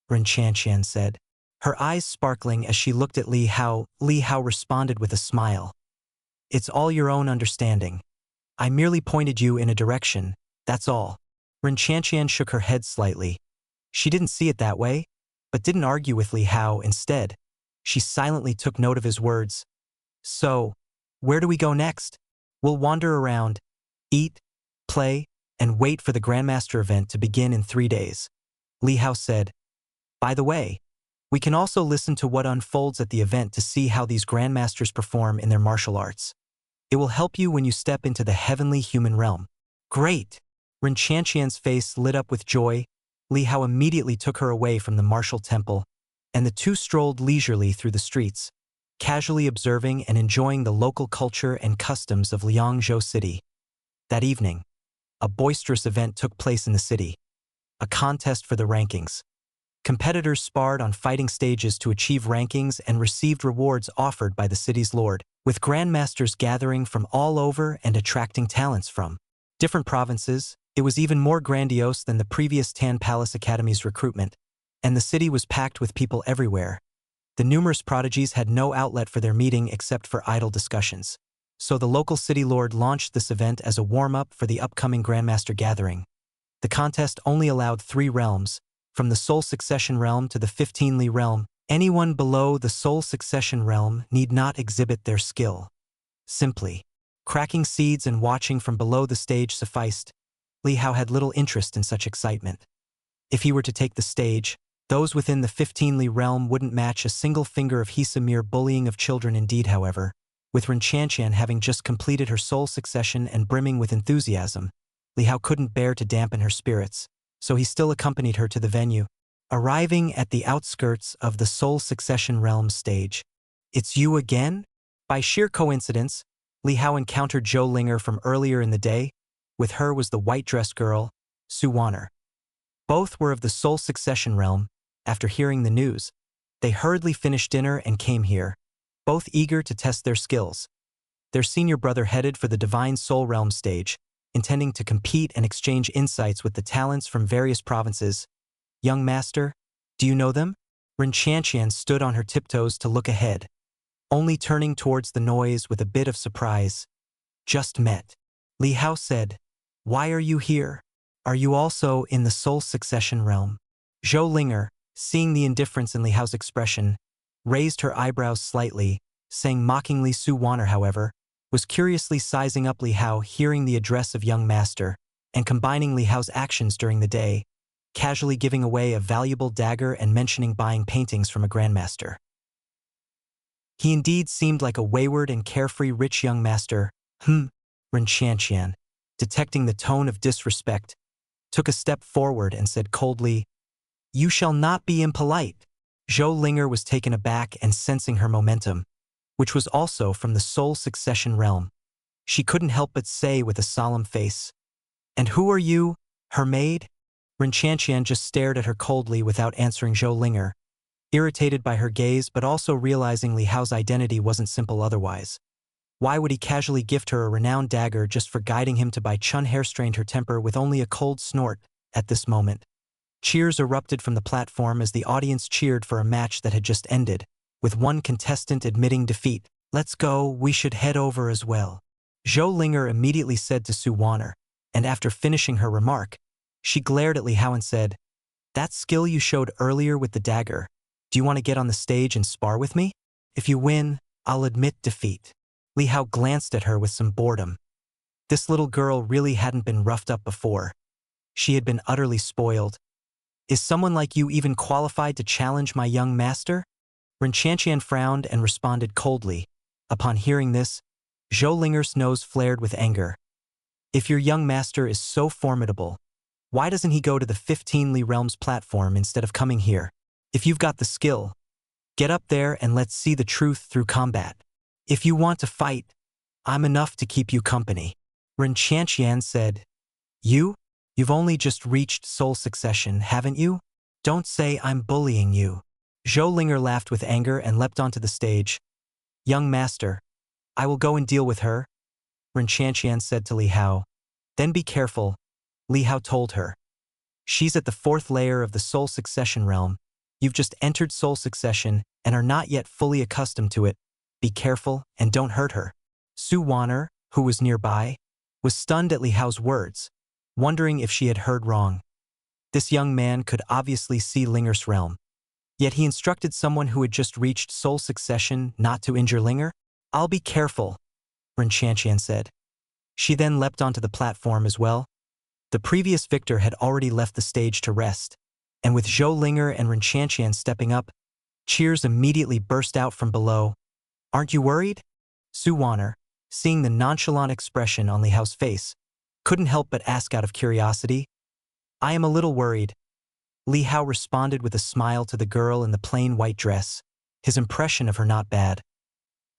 Ren Qianqian said. Her eyes sparkling as she looked at Li Hao responded with a smile. It's all your own understanding. I merely pointed you in a direction, that's all. Ren Qianqian shook her head slightly. She didn't see it that way, but didn't argue with Li Hao. Instead, she silently took note of his words. So, where do we go next? We'll wander around, eat, play, and wait for the Grandmaster event to begin in 3 days. Li Hao said. By the way, we can also listen to what unfolds at the event to see how these Grandmasters perform in their martial arts. It will help you when you step into the heavenly human realm. Great! Ren Qianqian's face lit up with joy. Li Hao immediately took her away from the martial temple, and the two strolled leisurely through the streets, casually observing and enjoying the local culture and customs of Liangzhou City. That evening, a boisterous event took place in the city. A contest for the rankings. Competitors sparred on fighting stages to achieve rankings and received rewards offered by the city's lord, with grandmasters gathering from all over and attracting talents from different provinces. It was even more grandiose than the previous Tan Palace Academy's recruitment, and the city was packed with people everywhere. The numerous prodigies had no outlet for their meeting except for idle discussions. So the local city lord launched this event as a warm-up for the upcoming Grandmaster gathering. The contest only allowed 3 realms, from the Soul Succession realm to the 15 Li realm. Anyone below the Soul Succession realm need not exhibit their skill. Simply, cracking seeds and watching from below the stage sufficed. Li Hao had little interest in such excitement. If he were to take the stage, those within the 15 Li realm wouldn't match a single finger of his mere bullying of children. Indeed, however, with Ren Qianqian having just completed her soul succession and brimming with enthusiasm, Li Hao couldn't bear to dampen her spirits, so he still accompanied her to the venue. Arriving at the outskirts of the Soul Succession realm stage. It's you again? By sheer coincidence, Li Hao encountered Zhou Linger from earlier in the day. With her was the white-dressed girl, Su Wanner. Both were of the Soul Succession realm. After hearing the news, they hurriedly finished dinner and came here, both eager to test their skills. Their senior brother headed for the Divine Soul Realm stage, intending to compete and exchange insights with the talents from various provinces. Young master, do you know them? Ren Qianqian stood on her tiptoes to look ahead, only turning towards the noise with a bit of surprise. Just met. Li Hao said. Why are you here? Are you also in the Soul Succession realm? Zhou Linger, seeing the indifference in Li Hao's expression, raised her eyebrows slightly, saying mockingly. Su Wanner, however, was curiously sizing up Li Hao, hearing the address of young master, and combining Li Hao's actions during the day, casually giving away a valuable dagger and mentioning buying paintings from a grandmaster. He indeed seemed like a wayward and carefree rich young master. Ren Qianqian, detecting the tone of disrespect, took a step forward and said coldly, You shall not be impolite. Zhou Linger was taken aback and sensing her momentum, which was also from the Soul Succession realm. she couldn't help but say with a solemn face. "And who are you, her maid?" Ren Qianqian just stared at her coldly without answering Zhou Linger, irritated by her gaze but also realizing Li Hao's identity wasn't simple otherwise. Why would he casually gift her a renowned dagger just for guiding him to buy Chun hair-strained her temper with only a cold snort at this moment? Cheers erupted from the platform as the audience cheered for a match that had just ended, with one contestant admitting defeat. "Let's go, we should head over as well," Zhou Linger immediately said to Su Wanner, and after finishing her remark, she glared at Li Hao and said, "That skill you showed earlier with the dagger, do you want to get on the stage and spar with me? If you win, I'll admit defeat." Li Hao glanced at her with some boredom. This little girl really hadn't been roughed up before. She had been utterly spoiled. "Is someone like you even qualified to challenge my young master?" Ren Qianqian frowned and responded coldly. Upon hearing this, Zhou Linger's nose flared with anger. "If your young master is so formidable, why doesn't he go to the 15 Li Realms platform instead of coming here? If you've got the skill, get up there and let's see the truth through combat. If you want to fight, I'm enough to keep you company." Ren Qianqian said, You've only just reached soul succession, haven't you? Don't say I'm bullying you." Zhou Linger laughed with anger and leapt onto the stage. "Young master, I will go and deal with her," Ren Qianqian said to Li Hao. "Then be careful," Li Hao told her. "She's at the 4th layer of the soul succession realm. You've just entered soul succession and are not yet fully accustomed to it. Be careful and don't hurt her." Su Wanner, who was nearby, was stunned at Li Hao's words, wondering if she had heard wrong. This young man could obviously see Linger's realm. Yet he instructed someone who had just reached soul succession not to injure Linger? "I'll be careful," Ren Qianqian said. She then leapt onto the platform as well. The previous victor had already left the stage to rest, and with Zhou Linger and Ren Qianqian stepping up, cheers immediately burst out from below. "Aren't you worried?" Su Wanner, seeing the nonchalant expression on Li Hao's face, couldn't help but ask out of curiosity. "I am a little worried," Li Hao responded with a smile to the girl in the plain white dress, his impression of her not bad.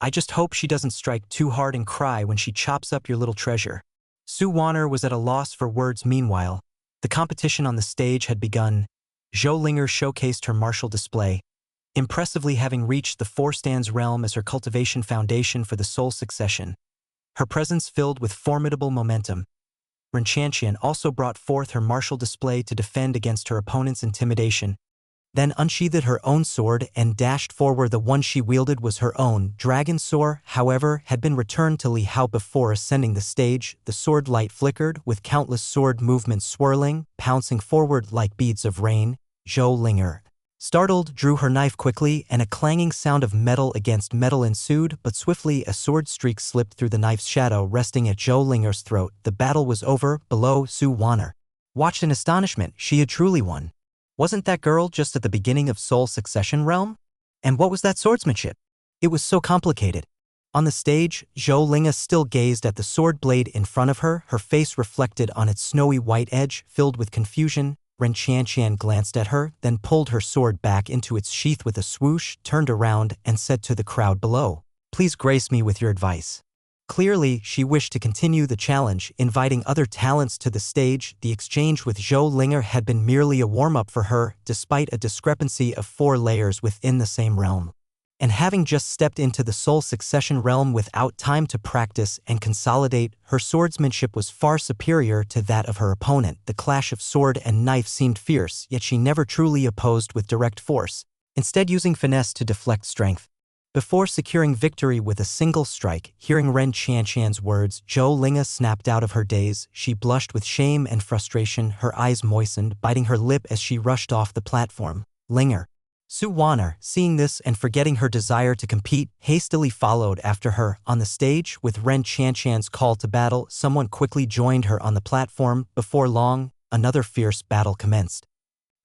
"I just hope she doesn't strike too hard and cry when she chops up your little treasure." Su Wanner was at a loss for words meanwhile. The competition on the stage had begun. Zhou Linger showcased her martial display, impressively having reached the 4-stands realm as her cultivation foundation for the soul succession. Her presence filled with formidable momentum. Ren Qianqian also brought forth her martial display to defend against her opponent's intimidation, then unsheathed her own sword and dashed forward. The one she wielded was her own dragon sword, however, had been returned to Li Hao before ascending the stage. The sword light flickered, with countless sword movements swirling, pouncing forward like beads of rain. Zhou Linger, startled, drew her knife quickly, and a clanging sound of metal against metal ensued, but swiftly a sword streak slipped through the knife's shadow, resting at Zhou Linger's throat. The battle was over. Below, Su Wanner watched in astonishment. She had truly won. Wasn't that girl just at the beginning of soul succession realm? And what was that swordsmanship? It was so complicated. On the stage, Zhou Linger still gazed at the sword blade in front of her, her face reflected on its snowy white edge, filled with confusion. Ren Qianqian glanced at her, then pulled her sword back into its sheath with a swoosh, turned around, and said to the crowd below, "Please grace me with your advice." Clearly, she wished to continue the challenge, inviting other talents to the stage. The exchange with Zhou Linger had been merely a warm-up for her, despite a discrepancy of 4 layers within the same realm. And having just stepped into the soul succession realm without time to practice and consolidate, her swordsmanship was far superior to that of her opponent. The clash of sword and knife seemed fierce, yet she never truly opposed with direct force, instead using finesse to deflect strength. Before securing victory with a single strike, hearing Ren Qianqian's words, Zhou Linger snapped out of her daze. She blushed with shame and frustration, her eyes moistened, biting her lip as she rushed off the platform. Linger. Su Wanner, seeing this and forgetting her desire to compete, hastily followed after her. On the stage, with Ren Qianqian's call to battle, someone quickly joined her on the platform. Before long, another fierce battle commenced.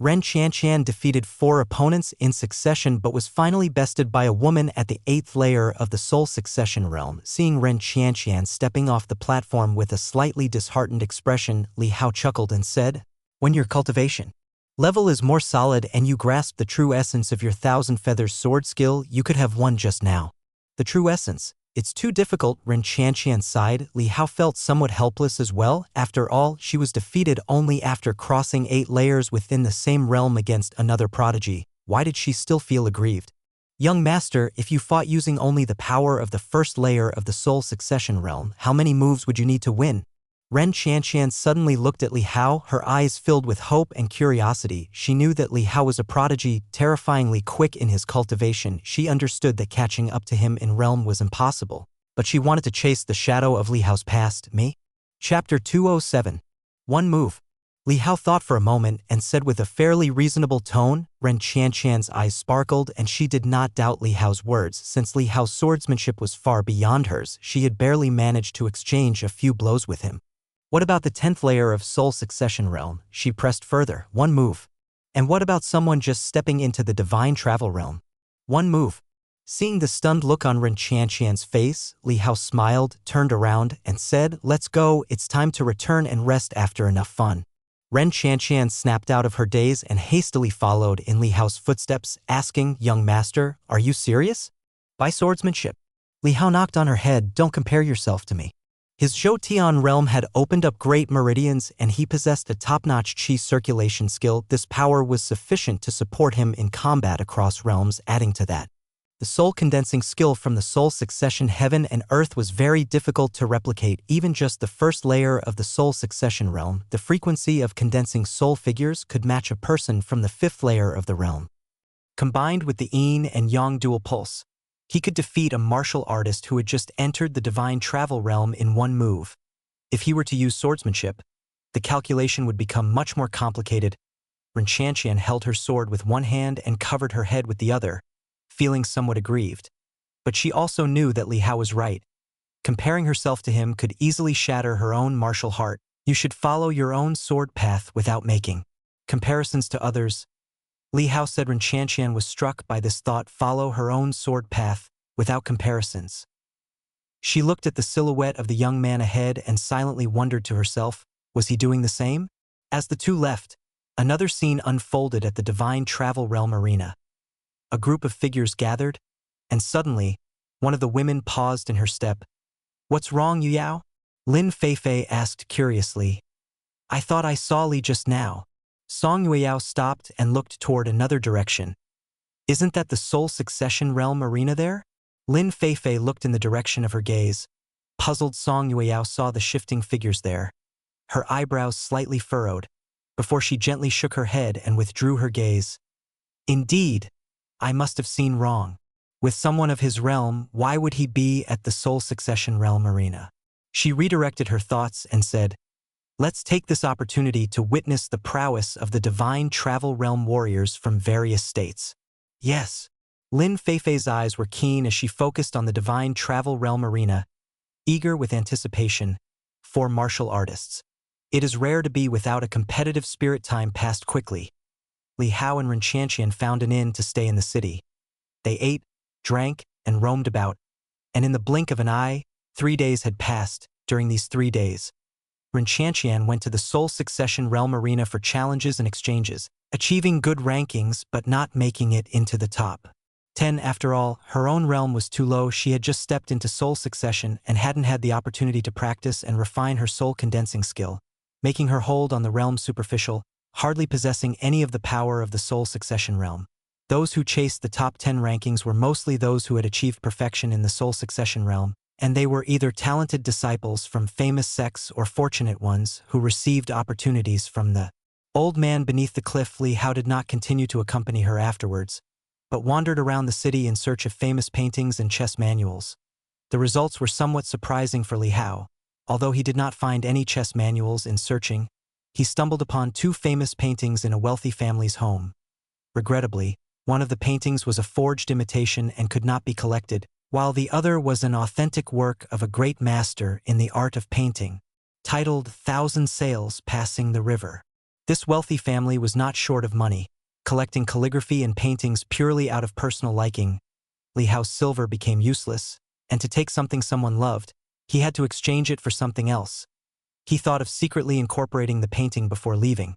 Ren Qianqian defeated 4 opponents in succession but was finally bested by a woman at the 8th layer of the soul succession realm. Seeing Ren Qianqian stepping off the platform with a slightly disheartened expression, Li Hao chuckled and said, "When your cultivation level is more solid and you grasp the true essence of your 1,000 feathers sword skill, you could have won just now." The true essence, It's too difficult, Ren Qianqian sighed. Li Hao felt somewhat helpless as well. After all, she was defeated only after crossing 8 layers within the same realm against another prodigy. Why did she still feel aggrieved? Young master, if you fought using only the power of the first layer of the soul succession realm, how many moves would you need to win? Ren Qianqian suddenly looked at Li Hao, her eyes filled with hope and curiosity. She knew that Li Hao was a prodigy, terrifyingly quick in his cultivation. She understood that catching up to him in realm was impossible. But she wanted to chase the shadow of Li Hao's past. Me? Chapter 207. One move. Li Hao thought for a moment and said with a fairly reasonable tone. Ren Qianqian's eyes sparkled, and she did not doubt Li Hao's words. Since Li Hao's swordsmanship was far beyond hers, she had barely managed to exchange a few blows with him. What about the 10th layer of soul succession realm? She pressed further. One move. And what about someone just stepping into the divine travel realm? One move. Seeing the stunned look on Ren Qianqian's face, Li Hao smiled, turned around, and said, "Let's go, it's time to return and rest after enough fun." Ren Qianqian snapped out of her daze and hastily followed in Li Hao's footsteps, asking, "Young master, are you serious? By swordsmanship?" Li Hao knocked on her head. "Don't compare yourself to me." His Zhou Tian realm had opened up great meridians, and he possessed a top-notch qi circulation skill. This power was sufficient to support him in combat across realms. Adding to that, the soul-condensing skill from the soul succession heaven and earth was very difficult to replicate. Even just the first layer of the soul succession realm, the frequency of condensing soul figures could match a person from the 5th layer of the realm. Combined with the yin and yang dual pulse, he could defeat a martial artist who had just entered the divine travel realm in one move. If he were to use swordsmanship, the calculation would become much more complicated. Ren Qianqian held her sword with one hand and covered her head with the other, feeling somewhat aggrieved. But she also knew that Li Hao was right. Comparing herself to him could easily shatter her own martial heart. You should follow your own sword path without making comparisons to others. Li Hao said. Ren Qianqian was struck by this thought. Follow her own sword path without comparisons. She looked at the silhouette of the young man ahead and silently wondered to herself, was he doing the same? As the two left, another scene unfolded at the divine travel realm arena. A group of figures gathered, and suddenly, one of the women paused in her step. "What's wrong, Yu Yao?" Lin Feifei asked curiously. "I thought I saw Li just now." Song Yueyao stopped and looked toward another direction. "Isn't that the soul succession realm arena there?" Lin Feifei looked in the direction of her gaze. Puzzled, Song Yueyao saw the shifting figures there. Her eyebrows slightly furrowed, before she gently shook her head and withdrew her gaze. "Indeed, I must have seen wrong. With someone of his realm, why would he be at the soul succession realm arena?" She redirected her thoughts and said, "Let's take this opportunity to witness the prowess of the divine travel realm warriors from various states." "Yes." Lin Feifei's eyes were keen as she focused on the divine travel realm arena, eager with anticipation. 4 martial artists. It is rare to be without a competitive spirit. Time passed quickly. Li Hao and Ren Qianqian found an inn to stay in the city. They ate, drank, and roamed about, and in the blink of an eye, 3 days had passed. During these 3 days, Ren Qianqian went to the soul succession realm arena for challenges and exchanges, achieving good rankings but not making it into the top 10. After all, her own realm was too low. She had just stepped into soul succession and hadn't had the opportunity to practice and refine her soul condensing skill, making her hold on the realm superficial, hardly possessing any of the power of the soul succession realm. Those who chased the top 10 rankings were mostly those who had achieved perfection in the soul succession realm, and they were either talented disciples from famous sects or fortunate ones who received opportunities from the old man beneath the cliff. Li Hao did not continue to accompany her afterwards, but wandered around the city in search of famous paintings and chess manuals. The results were somewhat surprising for Li Hao. Although he did not find any chess manuals in searching, he stumbled upon 2 famous paintings in a wealthy family's home. Regrettably, one of the paintings was a forged imitation and could not be collected, while the other was an authentic work of a great master in the art of painting, titled "1,000 Sails Passing the River." This wealthy family was not short of money, collecting calligraphy and paintings purely out of personal liking. Li Hao's silver became useless, and to take something someone loved, he had to exchange it for something else. He thought of secretly incorporating the painting before leaving,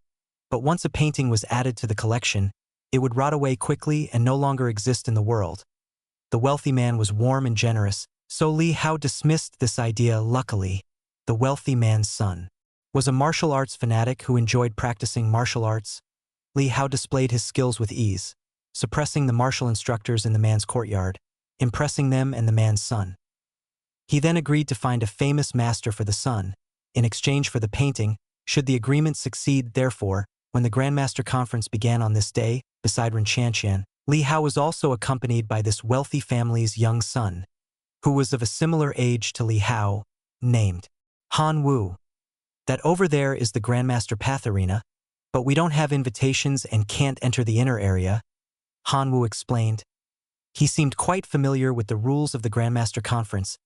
but once a painting was added to the collection, it would rot away quickly and no longer exist in the world. The wealthy man was warm and generous, So Li Hao dismissed this idea. Luckily, the wealthy man's son was a martial arts fanatic who enjoyed practicing martial arts. Li Hao displayed his skills with ease, suppressing the martial instructors in the man's courtyard, impressing them and the man's son. He then agreed to find a famous master for the son, in exchange for the painting, should the agreement succeed. Therefore, when the Grandmaster Conference began on this day, beside Ren Qianqian, Li Hao was also accompanied by this wealthy family's young son, who was of a similar age to Li Hao, named Han Wu. That over there is the Grandmaster Path Arena, but we don't have invitations and can't enter the inner area, Han Wu explained. He seemed quite familiar with the rules of the Grandmaster Conference.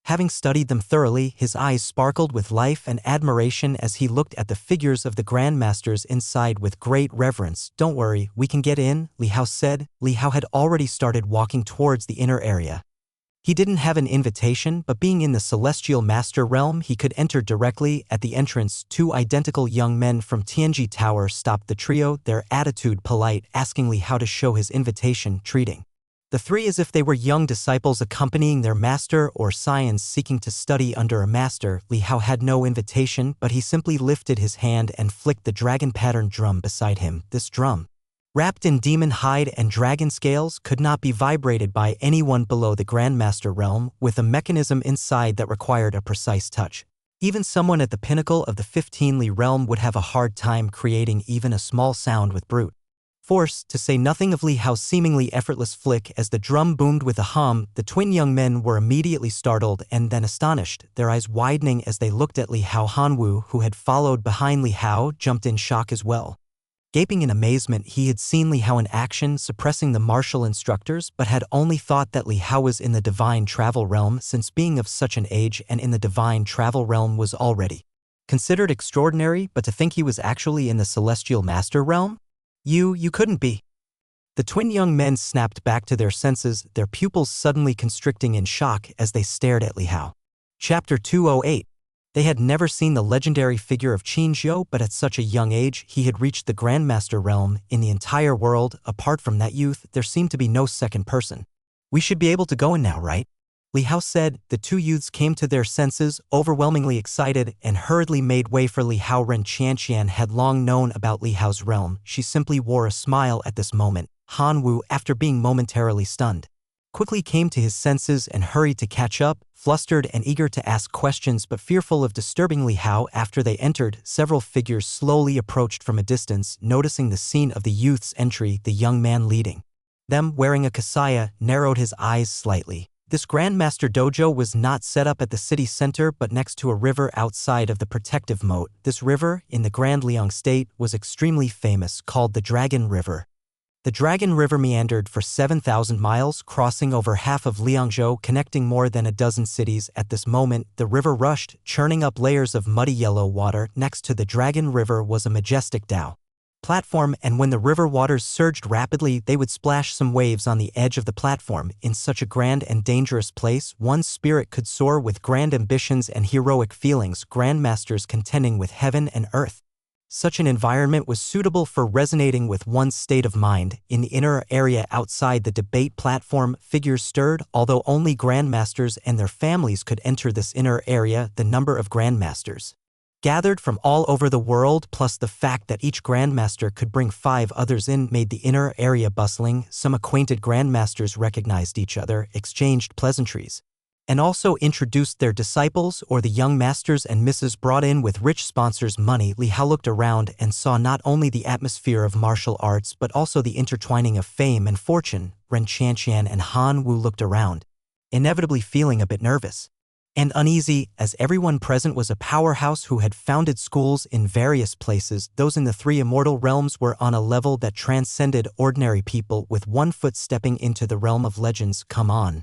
Having studied them thoroughly, his eyes sparkled with life and admiration as he looked at the figures of the Grandmasters inside with great reverence. Don't worry, we can get in, Li Hao said. Li Hao had already started walking towards the inner area. He didn't have an invitation, but being in the Celestial Master Realm, he could enter directly. At the entrance, two identical young men from Tianji Tower stopped the trio, their attitude polite, asking Li Hao to show his invitation, treating the three as if they were young disciples accompanying their master or scions seeking to study under a master. Li Hao had no invitation, but he simply lifted his hand and flicked the dragon-patterned drum beside him. This drum, wrapped in demon hide and dragon scales, could not be vibrated by anyone below the Grandmaster realm, with a mechanism inside that required a precise touch. Even someone at the pinnacle of the 15th realm would have a hard time creating even a small sound with brute force, to say nothing of Li Hao's seemingly effortless flick. As the drum boomed with a hum, the twin young men were immediately startled and then astonished, their eyes widening as they looked at Li Hao. Han Wu, who had followed behind Li Hao, jumped in shock as well. Gaping in amazement, he had seen Li Hao in action suppressing the martial instructors, but had only thought that Li Hao was in the Divine Travel Realm, since being of such an age and in the Divine Travel Realm was already considered extraordinary, but to think he was actually in the Celestial Master Realm? You couldn't be. The twin young men snapped back to their senses, their pupils suddenly constricting in shock as they stared at Li Hao. Chapter 208. They had never seen the legendary figure of Qin Zhou, but at such a young age, he had reached the Grandmaster realm. In the entire world, apart from that youth, there seemed to be no second person. We should be able to go in now, right? Li Hao said. The two youths came to their senses, overwhelmingly excited, and hurriedly made way for Li Hao. Ren Qianqian had long known about Li Hao's realm. She simply wore a smile at this moment. Han Wu, after being momentarily stunned, quickly came to his senses and hurried to catch up, flustered and eager to ask questions but fearful of disturbing Li Hao. After they entered, several figures slowly approached from a distance. Noticing the scene of the youth's entry, the young man leading them, wearing a kasaya, narrowed his eyes slightly. This Grandmaster Dojo was not set up at the city center but next to a river outside of the protective moat. This river, in the Grand Liang state, was extremely famous, called the Dragon River. The Dragon River meandered for 7,000 miles, crossing over half of Liangzhou, connecting more than a dozen cities. At this moment, the river rushed, churning up layers of muddy yellow water. Next to the Dragon River was a majestic dao platform, and when the river waters surged rapidly, they would splash some waves on the edge of the platform. In such a grand and dangerous place, one's spirit could soar with grand ambitions and heroic feelings, grandmasters contending with heaven and earth. Such an environment was suitable for resonating with one's state of mind. In the inner area outside the debate platform, figures stirred. Although only grandmasters and their families could enter this inner area, the number of grandmasters gathered from all over the world, plus the fact that each grandmaster could bring 5 others in, made the inner area bustling. Some acquainted grandmasters recognized each other, exchanged pleasantries, and also introduced their disciples or the young masters and misses brought in with rich sponsors' money. Li Hao looked around and saw not only the atmosphere of martial arts but also the intertwining of fame and fortune. Ren Qianqian and Han Wu looked around, inevitably feeling a bit nervous and uneasy, as everyone present was a powerhouse who had founded schools in various places. Those in the 3 immortal realms were on a level that transcended ordinary people, with one foot stepping into the realm of legends. Come on.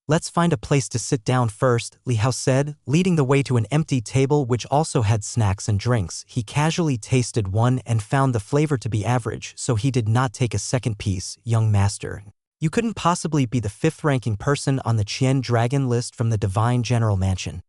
Let's find a place to sit down first, Li Hao said, leading the way to an empty table which also had snacks and drinks. He casually tasted one and found the flavor to be average, so he did not take a second piece. Young master, you couldn't possibly be the 5th-ranking person on the Qian Dragon list from the Divine General Mansion.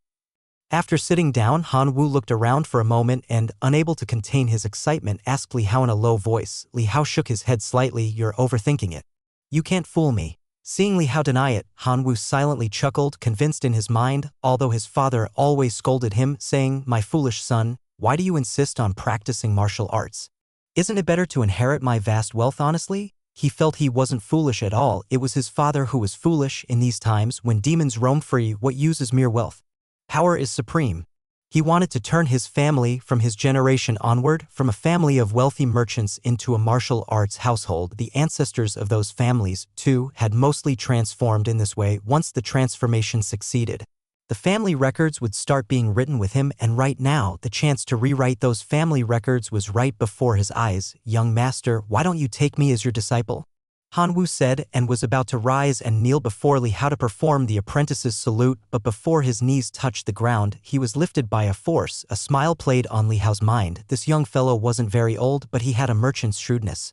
After sitting down, Han Wu looked around for a moment and, unable to contain his excitement, asked Li Hao in a low voice. Li Hao shook his head slightly. You're overthinking it. You can't fool me. Seeing Li Hao deny it, Han Wu silently chuckled, convinced in his mind, although his father always scolded him, saying, "My foolish son, why do you insist on practicing martial arts? Isn't it better to inherit my vast wealth honestly?" He felt he wasn't foolish at all, it was his father who was foolish. In these times, when demons roam free, what use is mere wealth? Power is supreme. He wanted to turn his family, from his generation onward, from a family of wealthy merchants into a martial arts household. The ancestors of those families, too, had mostly transformed in this way. Once the transformation succeeded, the family records would start being written with him, and right now, the chance to rewrite those family records was right before his eyes. "Young master, why don't you take me as your disciple?" Han Wu said, and was about to rise and kneel before Li Hao to perform the apprentice's salute, but before his knees touched the ground, he was lifted by a force. A smile played on Li Hao's mind. This young fellow wasn't very old, but he had a merchant's shrewdness.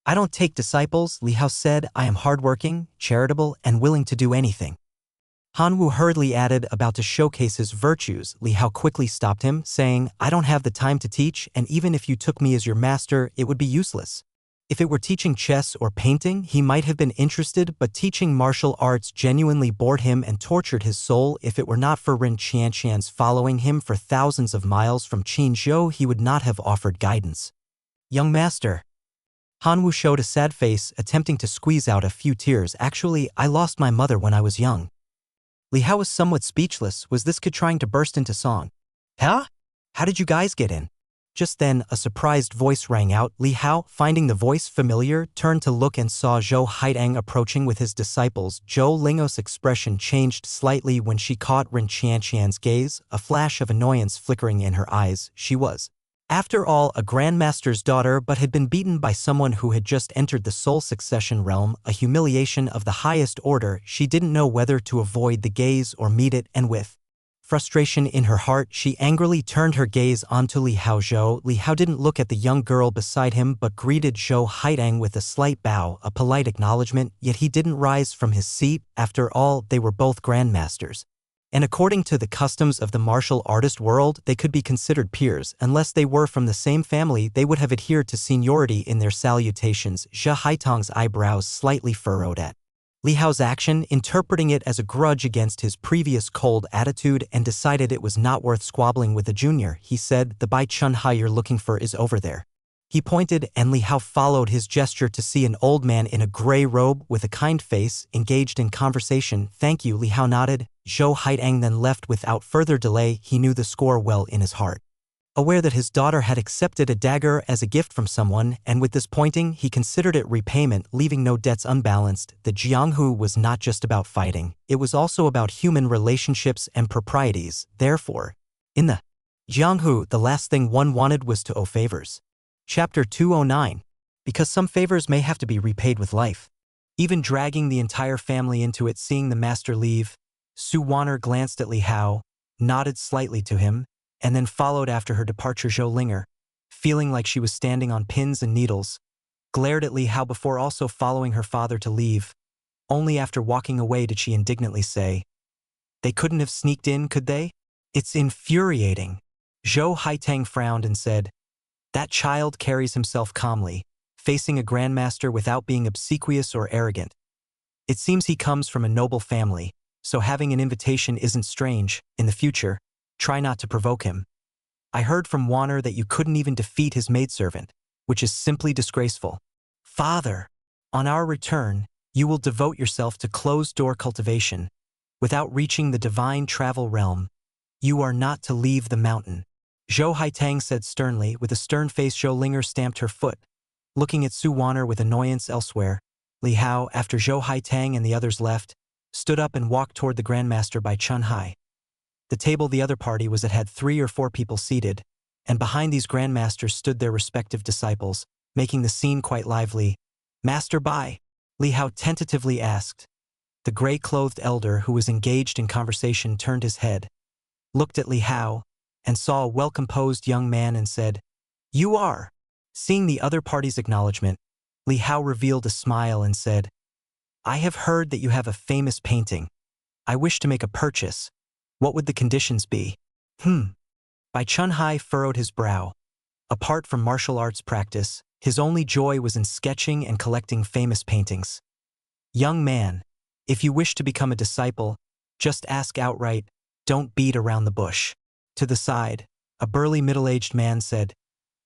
"I don't take disciples," Li Hao said. "I am hardworking, charitable, and willing to do anything." Han Wu hurriedly added, about to showcase his virtues. Li Hao quickly stopped him, saying, "I don't have the time to teach, and even if you took me as your master, it would be useless. If it were teaching chess or painting, he might have been interested, but teaching martial arts genuinely bored him and tortured his soul. If it were not for Ren Qianqian's following him for thousands of miles from Qinzhou, he would not have offered guidance." "Young master." Han Wu showed a sad face, attempting to squeeze out a few tears. "Actually, I lost my mother when I was young." Li Hao was somewhat speechless. Was this kid trying to burst into song? "Huh? How did you guys get in?" Just then, a surprised voice rang out. Li Hao, finding the voice familiar, turned to look and saw Zhou Haitang approaching with his disciples. Zhou Lingou's expression changed slightly when she caught Ren Qianqian's gaze, a flash of annoyance flickering in her eyes. She was, after all, a grandmaster's daughter, but had been beaten by someone who had just entered the soul succession realm, a humiliation of the highest order. She didn't know whether to avoid the gaze or meet it, and with frustration in her heart, she angrily turned her gaze onto Li Hao. Li Hao didn't look at the young girl beside him but greeted Zhou Haitang with a slight bow, a polite acknowledgement, yet he didn't rise from his seat. After all, they were both grandmasters. And according to the customs of the martial artist world, they could be considered peers. Unless they were from the same family, they would have adhered to seniority in their salutations. Zhou Haitang's eyebrows slightly furrowed at Li Hao's action, interpreting it as a grudge against his previous cold attitude, and decided it was not worth squabbling with the junior. He said, "The Bai Chun Hai you're looking for is over there." He pointed, and Li Hao followed his gesture to see an old man in a gray robe with a kind face, engaged in conversation. "Thank you," Li Hao nodded. Zhou Haitang then left without further delay. He knew the score well in his heart. Aware that his daughter had accepted a dagger as a gift from someone, and with this pointing, he considered it repayment, leaving no debts unbalanced. The Jianghu was not just about fighting, it was also about human relationships and proprieties. Therefore, in the Jianghu, the last thing one wanted was to owe favors. Chapter 209. Because some favors may have to be repaid with life. Even dragging the entire family into it. Seeing the master leave, Su Wanner glanced at Li Hao, nodded slightly to him, and then followed after her departure. Zhou Linger, feeling like she was standing on pins and needles, glared at Li Hao before also following her father to leave. Only after walking away did she indignantly say, "They couldn't have sneaked in, could they? It's infuriating." Zhou Haitang frowned and said, "That child carries himself calmly, facing a grandmaster without being obsequious or arrogant. It seems he comes from a noble family, so having an invitation isn't strange. In the future, try not to provoke him. I heard from Wanner that you couldn't even defeat his maidservant, which is simply disgraceful. Father, on our return, you will devote yourself to closed-door cultivation. Without reaching the divine travel realm, you are not to leave the mountain." Zhou Haitang said sternly. With a stern face, Zhou Linger stamped her foot, looking at Su Wanner with annoyance elsewhere. Li Hao, after Zhou Haitang and the others left, stood up and walked toward the Grandmaster Bai Chun Hai. The table the other party was at had 3 or 4 people seated, and behind these grandmasters stood their respective disciples, making the scene quite lively. "Master Bai?" Li Hao tentatively asked. The gray-clothed elder, who was engaged in conversation, turned his head, looked at Li Hao, and saw a well-composed young man and said, "You are." Seeing the other party's acknowledgement, Li Hao revealed a smile and said, "I have heard that you have a famous painting. I wish to make a purchase. What would the conditions be?" Bai Chun Hai furrowed his brow. Apart from martial arts practice, his only joy was in sketching and collecting famous paintings. "Young man, If you wish to become a disciple, just ask outright, don't beat around the bush. To the side, a burly middle-aged man said.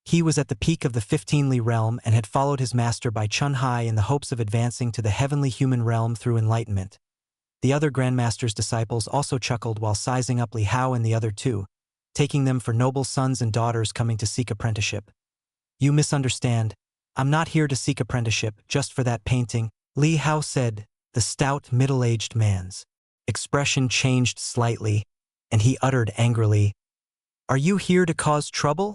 He was at the peak of the 15th realm and had followed his master by Chun-Hai in the hopes of advancing to the heavenly human realm through enlightenment. The other Grandmaster's disciples also chuckled while sizing up Li Hao and the other two, taking them for noble sons and daughters coming to seek apprenticeship. You misunderstand. I'm not here to seek apprenticeship just for that painting, Li Hao said. The stout middle-aged man's expression changed slightly, and he uttered angrily, Are you here to cause trouble?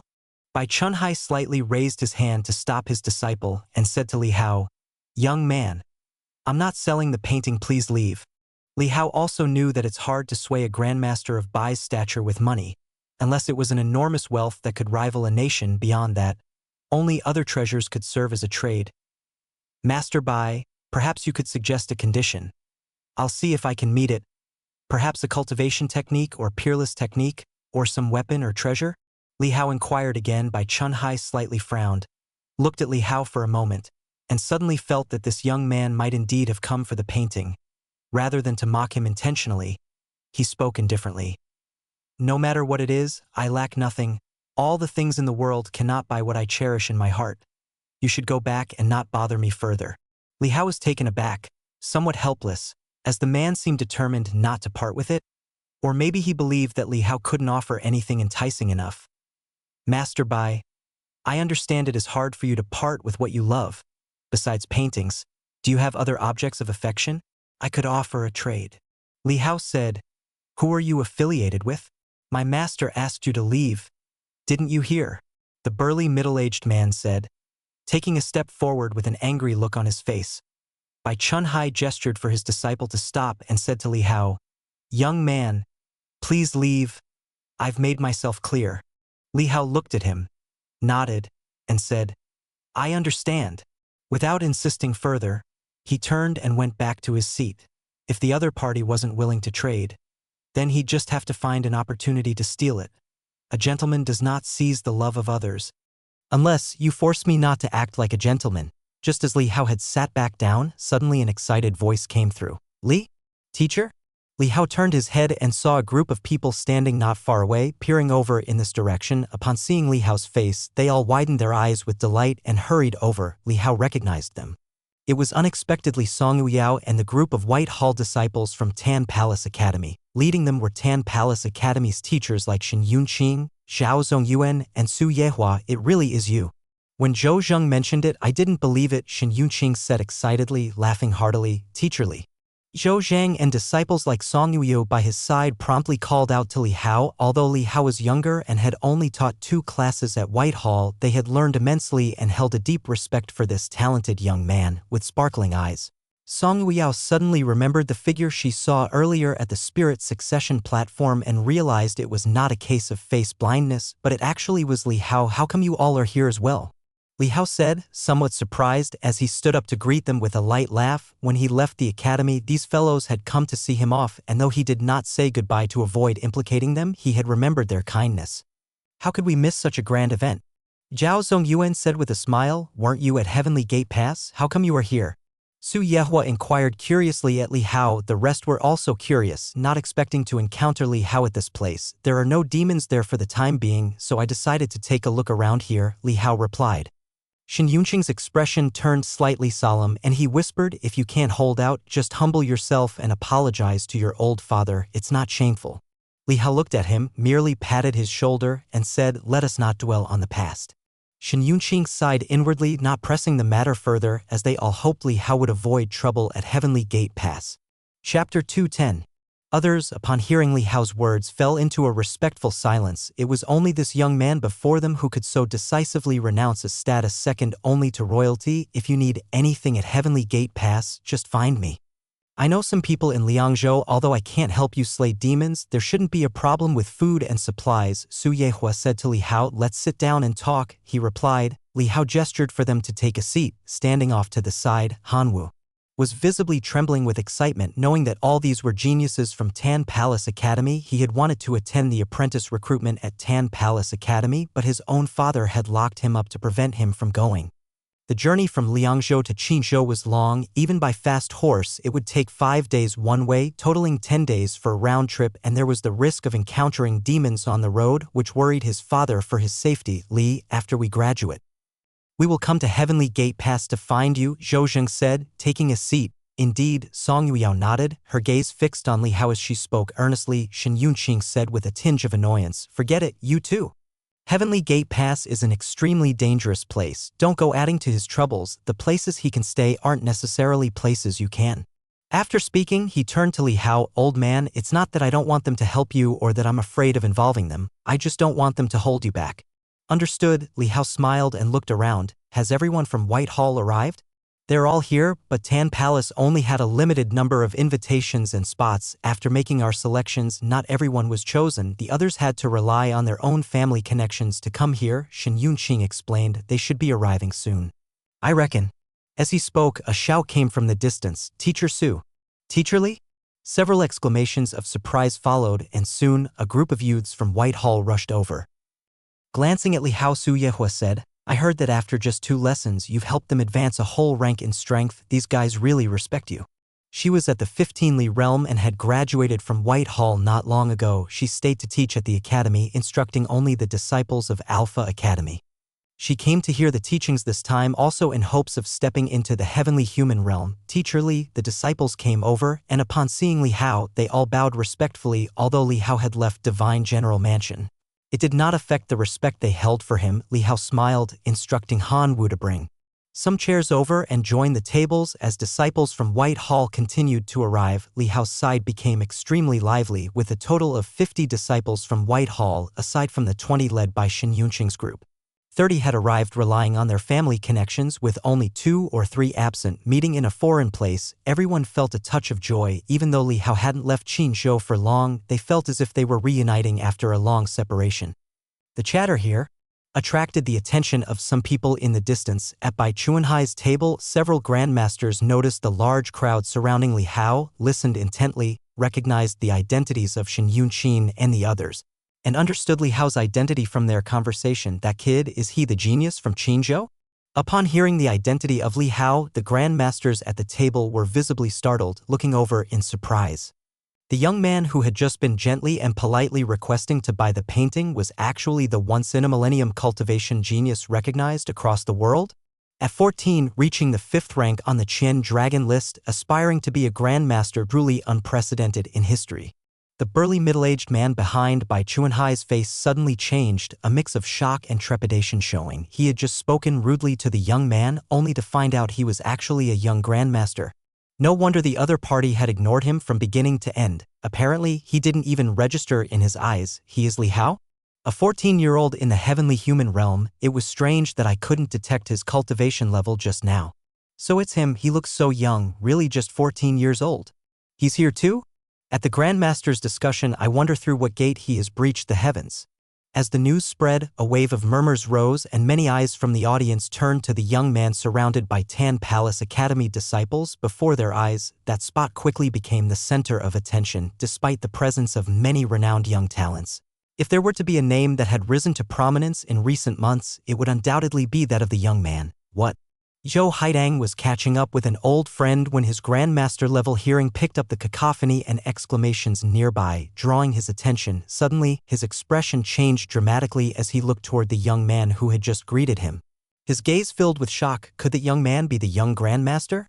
Bai Chun-Hai slightly raised his hand to stop his disciple and said to Li Hao, Young man, I'm not selling the painting, please leave. Li Hao also knew that it's hard to sway a grandmaster of Bai's stature with money, unless it was an enormous wealth that could rival a nation. Beyond that, only other treasures could serve as a trade. Master Bai, perhaps you could suggest a condition. I'll see if I can meet it. Perhaps a cultivation technique or peerless technique, or some weapon or treasure? Li Hao inquired again. Bai Chun-Hai slightly frowned, looked at Li Hao for a moment, and suddenly felt that this young man might indeed have come for the painting. Rather than to mock him intentionally, he spoke indifferently. No matter what it is, I lack nothing. All the things in the world cannot buy what I cherish in my heart. You should go back and not bother me further. Li Hao was taken aback, somewhat helpless, as the man seemed determined not to part with it. Or maybe he believed that Li Hao couldn't offer anything enticing enough. Master Bai, I understand it is hard for you to part with what you love. Besides paintings, do you have other objects of affection? I could offer a trade. Li Hao said, Who are you affiliated with? My master asked you to leave. Didn't you hear? The burly middle-aged man said, taking a step forward with an angry look on his face. Bai Chun-Hai gestured for his disciple to stop and said to Li Hao, Young man, please leave. I've made myself clear. Li Hao looked at him, nodded, and said, I understand. Without insisting further, he turned and went back to his seat. If the other party wasn't willing to trade, then he'd just have to find an opportunity to steal it. A gentleman does not seize the love of others. Unless you force me not to act like a gentleman. Just as Li Hao had sat back down, suddenly an excited voice came through. Li? Teacher? Li Hao turned his head and saw a group of people standing not far away, peering over in this direction. Upon seeing Li Hao's face, they all widened their eyes with delight and hurried over. Li Hao recognized them. It was unexpectedly Song Yuyao and the group of White Hall disciples from Tan Palace Academy. Leading them were Tan Palace Academy's teachers like Shen Yunqing, Zhao Zongyuan, and Su Yehua. It really is you. When Zhou Zheng mentioned it, I didn't believe it, Shen Yunqing said excitedly, laughing heartily. Teacherly. Zhou Zhang and disciples like Song Yuyo by his side promptly called out to Li Hao. Although Li Hao was younger and had only taught 2 classes at Whitehall, they had learned immensely and held a deep respect for this talented young man with sparkling eyes. Song Yuyao suddenly remembered the figure she saw earlier at the spirit succession platform and realized it was not a case of face blindness, but it actually was Li Hao. How come you all are here as well? Li Hao said, somewhat surprised, as he stood up to greet them with a light laugh. When he left the academy, these fellows had come to see him off, and though he did not say goodbye to avoid implicating them, he had remembered their kindness. How could we miss such a grand event? Zhao Zongyuan said with a smile, weren't you at Heavenly Gate Pass? How come you are here? Su Yehua inquired curiously at Li Hao. The rest were also curious, not expecting to encounter Li Hao at this place. There are no demons there for the time being, so I decided to take a look around here, Li Hao replied. Shen Yunqing's expression turned slightly solemn, and he whispered, if you can't hold out, just humble yourself and apologize to your old father. It's not shameful. Li Hao looked at him, merely patted his shoulder, and said, let us not dwell on the past. Shen Yunqing sighed inwardly, not pressing the matter further, as they all hoped Li Hao would avoid trouble at Heavenly Gate Pass. Chapter 210. Others, upon hearing Li Hao's words, fell into a respectful silence. It was only this young man before them who could so decisively renounce a status second only to royalty. If you need anything at Heavenly Gate Pass, just find me. I know some people in Liangzhou. Although I can't help you slay demons, there shouldn't be a problem with food and supplies, Su Yehua said to Li Hao. Let's sit down and talk, he replied. Li Hao gestured for them to take a seat, standing off to the side. Hanwu was visibly trembling with excitement, knowing that all these were geniuses from Tan Palace Academy. He had wanted to attend the apprentice recruitment at Tan Palace Academy, but his own father had locked him up to prevent him from going. The journey from Liangzhou to Qinzhou was long. Even by fast horse it would take 5 days one way, totaling 10 days for a round trip, and there was the risk of encountering demons on the road, which worried his father for his safety. Li, after we graduate, we will come to Heavenly Gate Pass to find you, Zhou Zheng said, taking a seat. Indeed, Song Yuyao nodded, her gaze fixed on Li Hao as she spoke earnestly. Shen Yunqing said with a tinge of annoyance, "Forget it, you too. Heavenly Gate Pass is an extremely dangerous place. Don't go adding to his troubles. The places he can stay aren't necessarily places you can." After speaking, he turned to Li Hao. "Old man, it's not that I don't want them to help you or that I'm afraid of involving them. I just don't want them to hold you back." "Understood." Li Hao smiled and looked around. "Has everyone from White Hall arrived?" "They're all here, but Tan Palace only had a limited number of invitations and spots. After making our selections, not everyone was chosen. The others had to rely on their own family connections to come here," Shen Yunqing explained. "They should be arriving soon, I reckon." As he spoke, a shout came from the distance. "Teacher Su! Teacher Li!" Several exclamations of surprise followed, and soon, a group of youths from White Hall rushed over. Glancing at Li Hao, Su Yehua said, "I heard that after just 2 lessons you've helped them advance a whole rank in strength. These guys really respect you." She was at the 15 Li realm and had graduated from White Hall not long ago. She stayed to teach at the academy, instructing only the disciples of Alpha Academy. She came to hear the teachings this time also in hopes of stepping into the heavenly human realm. "Teacher Li," the disciples came over, and upon seeing Li Hao, they all bowed respectfully. Although Li Hao had left Divine General Mansion, it did not affect the respect they held for him. Li Hao smiled, instructing Han Wu to bring some chairs over and join the tables. As disciples from White Hall continued to arrive, Li Hao's side became extremely lively, with a total of 50 disciples from White Hall, aside from the 20 led by Shen Yunqing's group. 30 had arrived relying on their family connections, with only 2 or 3 absent. Meeting in a foreign place, everyone felt a touch of joy. Even though Li Hao hadn't left Qinzhou for long, they felt as if they were reuniting after a long separation. The chatter here attracted the attention of some people in the distance. At Bai Chuanhai's table, several grandmasters noticed the large crowd surrounding Li Hao, listened intently, recognized the identities of Shen Yunqing and the others, and understood Li Hao's identity from their conversation. "That kid, is he the genius from Qinzhou?" Upon hearing the identity of Li Hao, the grandmasters at the table were visibly startled, looking over in surprise. The young man who had just been gently and politely requesting to buy the painting was actually the once-in-a-millennium cultivation genius recognized across the world. At 14, reaching the 5th rank on the Qian Dragon list, aspiring to be a grandmaster truly unprecedented in history. The burly middle-aged man behind Bai Chuanhai's face suddenly changed, a mix of shock and trepidation showing. He had just spoken rudely to the young man, only to find out he was actually a young grandmaster. No wonder the other party had ignored him from beginning to end. Apparently, he didn't even register in his eyes. He is Li Hao? A 14-year-old in the heavenly human realm. It was strange that I couldn't detect his cultivation level just now. So it's him. He looks so young, really just 14 years old. He's here too? At the Grandmaster's discussion, I wonder through what gate he has breached the heavens. As the news spread, a wave of murmurs rose and many eyes from the audience turned to the young man surrounded by Tan Palace Academy disciples. Before their eyes, that spot quickly became the center of attention, despite the presence of many renowned young talents. If there were to be a name that had risen to prominence in recent months, it would undoubtedly be that of the young man. What? Zhou Haidang was catching up with an old friend when his grandmaster-level hearing picked up the cacophony and exclamations nearby, drawing his attention. Suddenly, his expression changed dramatically as he looked toward the young man who had just greeted him. His gaze filled with shock. Could the young man be the young grandmaster?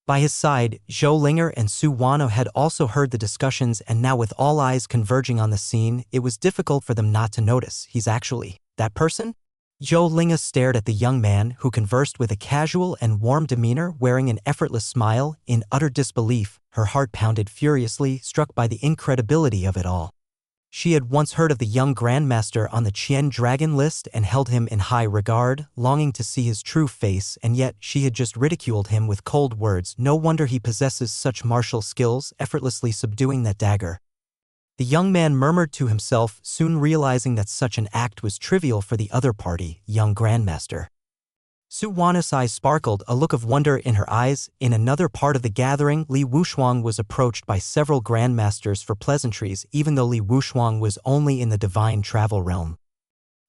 By his side, Zhou Linger and Su Wano had also heard the discussions, and now with all eyes converging on the scene, it was difficult for them not to notice. He's actually that person? Zhou Linga stared at the young man, who conversed with a casual and warm demeanor, wearing an effortless smile. In utter disbelief, her heart pounded furiously, struck by the incredibility of it all. She had once heard of the young grandmaster on the Qian Dragon list and held him in high regard, longing to see his true face, and yet she had just ridiculed him with cold words. No wonder he possesses such martial skills, effortlessly subduing that dagger. The young man murmured to himself, soon realizing that such an act was trivial for the other party, young grandmaster. Su Wana's eyes sparkled, a look of wonder in her eyes. In another part of the gathering, Li Wushuang was approached by several grandmasters for pleasantries, even though Li Wushuang was only in the divine travel realm.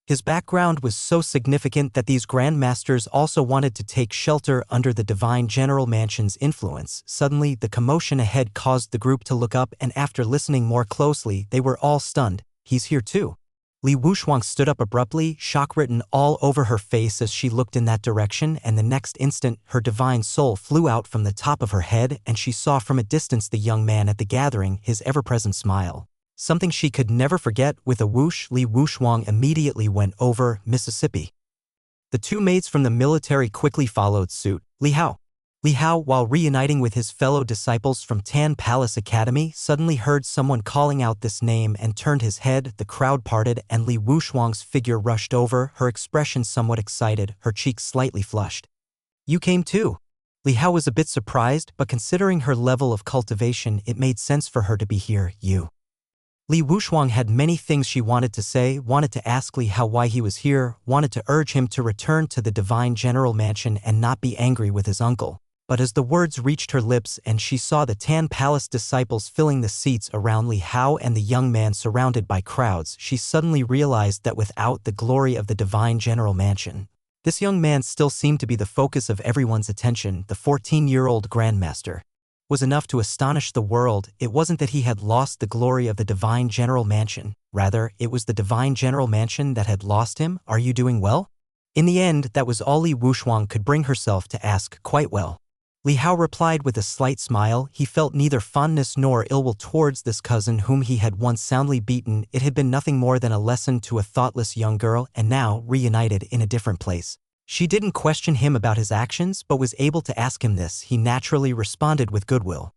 His background was so significant that these grandmasters also wanted to take shelter under the divine general mansion's influence. Suddenly, the commotion ahead caused the group to look up, and after listening more closely, they were all stunned. He's here too. Li Wuxiang stood up abruptly, shock written all over her face as she looked in that direction, and the next instant, her divine soul flew out from the top of her head, and she saw from a distance the young man at the gathering, his ever-present smile. Something she could never forget. With a whoosh, Li Wuxiang immediately went over Mississippi. The two maids from the military quickly followed suit. Li Hao, while reuniting with his fellow disciples from Tan Palace Academy, suddenly heard someone calling out this name and turned his head. The crowd parted and Li Wuxiang's figure rushed over, her expression somewhat excited, her cheeks slightly flushed. You came too. Li Hao was a bit surprised, but considering her level of cultivation, it made sense for her to be here. You. Li Wuxiang had many things she wanted to say, wanted to ask Li Hao why he was here, wanted to urge him to return to the divine general mansion and not be angry with his uncle. But as the words reached her lips and she saw the Tan Palace disciples filling the seats around Li Hao and the young man surrounded by crowds, she suddenly realized that without the glory of the divine general mansion, this young man still seemed to be the focus of everyone's attention. The 14-year-old grandmaster was enough to astonish the world. It wasn't that he had lost the glory of the divine general mansion. Rather, it was the divine general mansion that had lost him. Are you doing well? In the end, that was all Li Wuxiang could bring herself to ask. Quite well. Li Hao replied with a slight smile. He felt neither fondness nor ill will towards this cousin whom he had once soundly beaten. It had been nothing more than a lesson to a thoughtless young girl, and now, reunited in a different place, she didn't question him about his actions but was able to ask him this. He naturally responded with goodwill.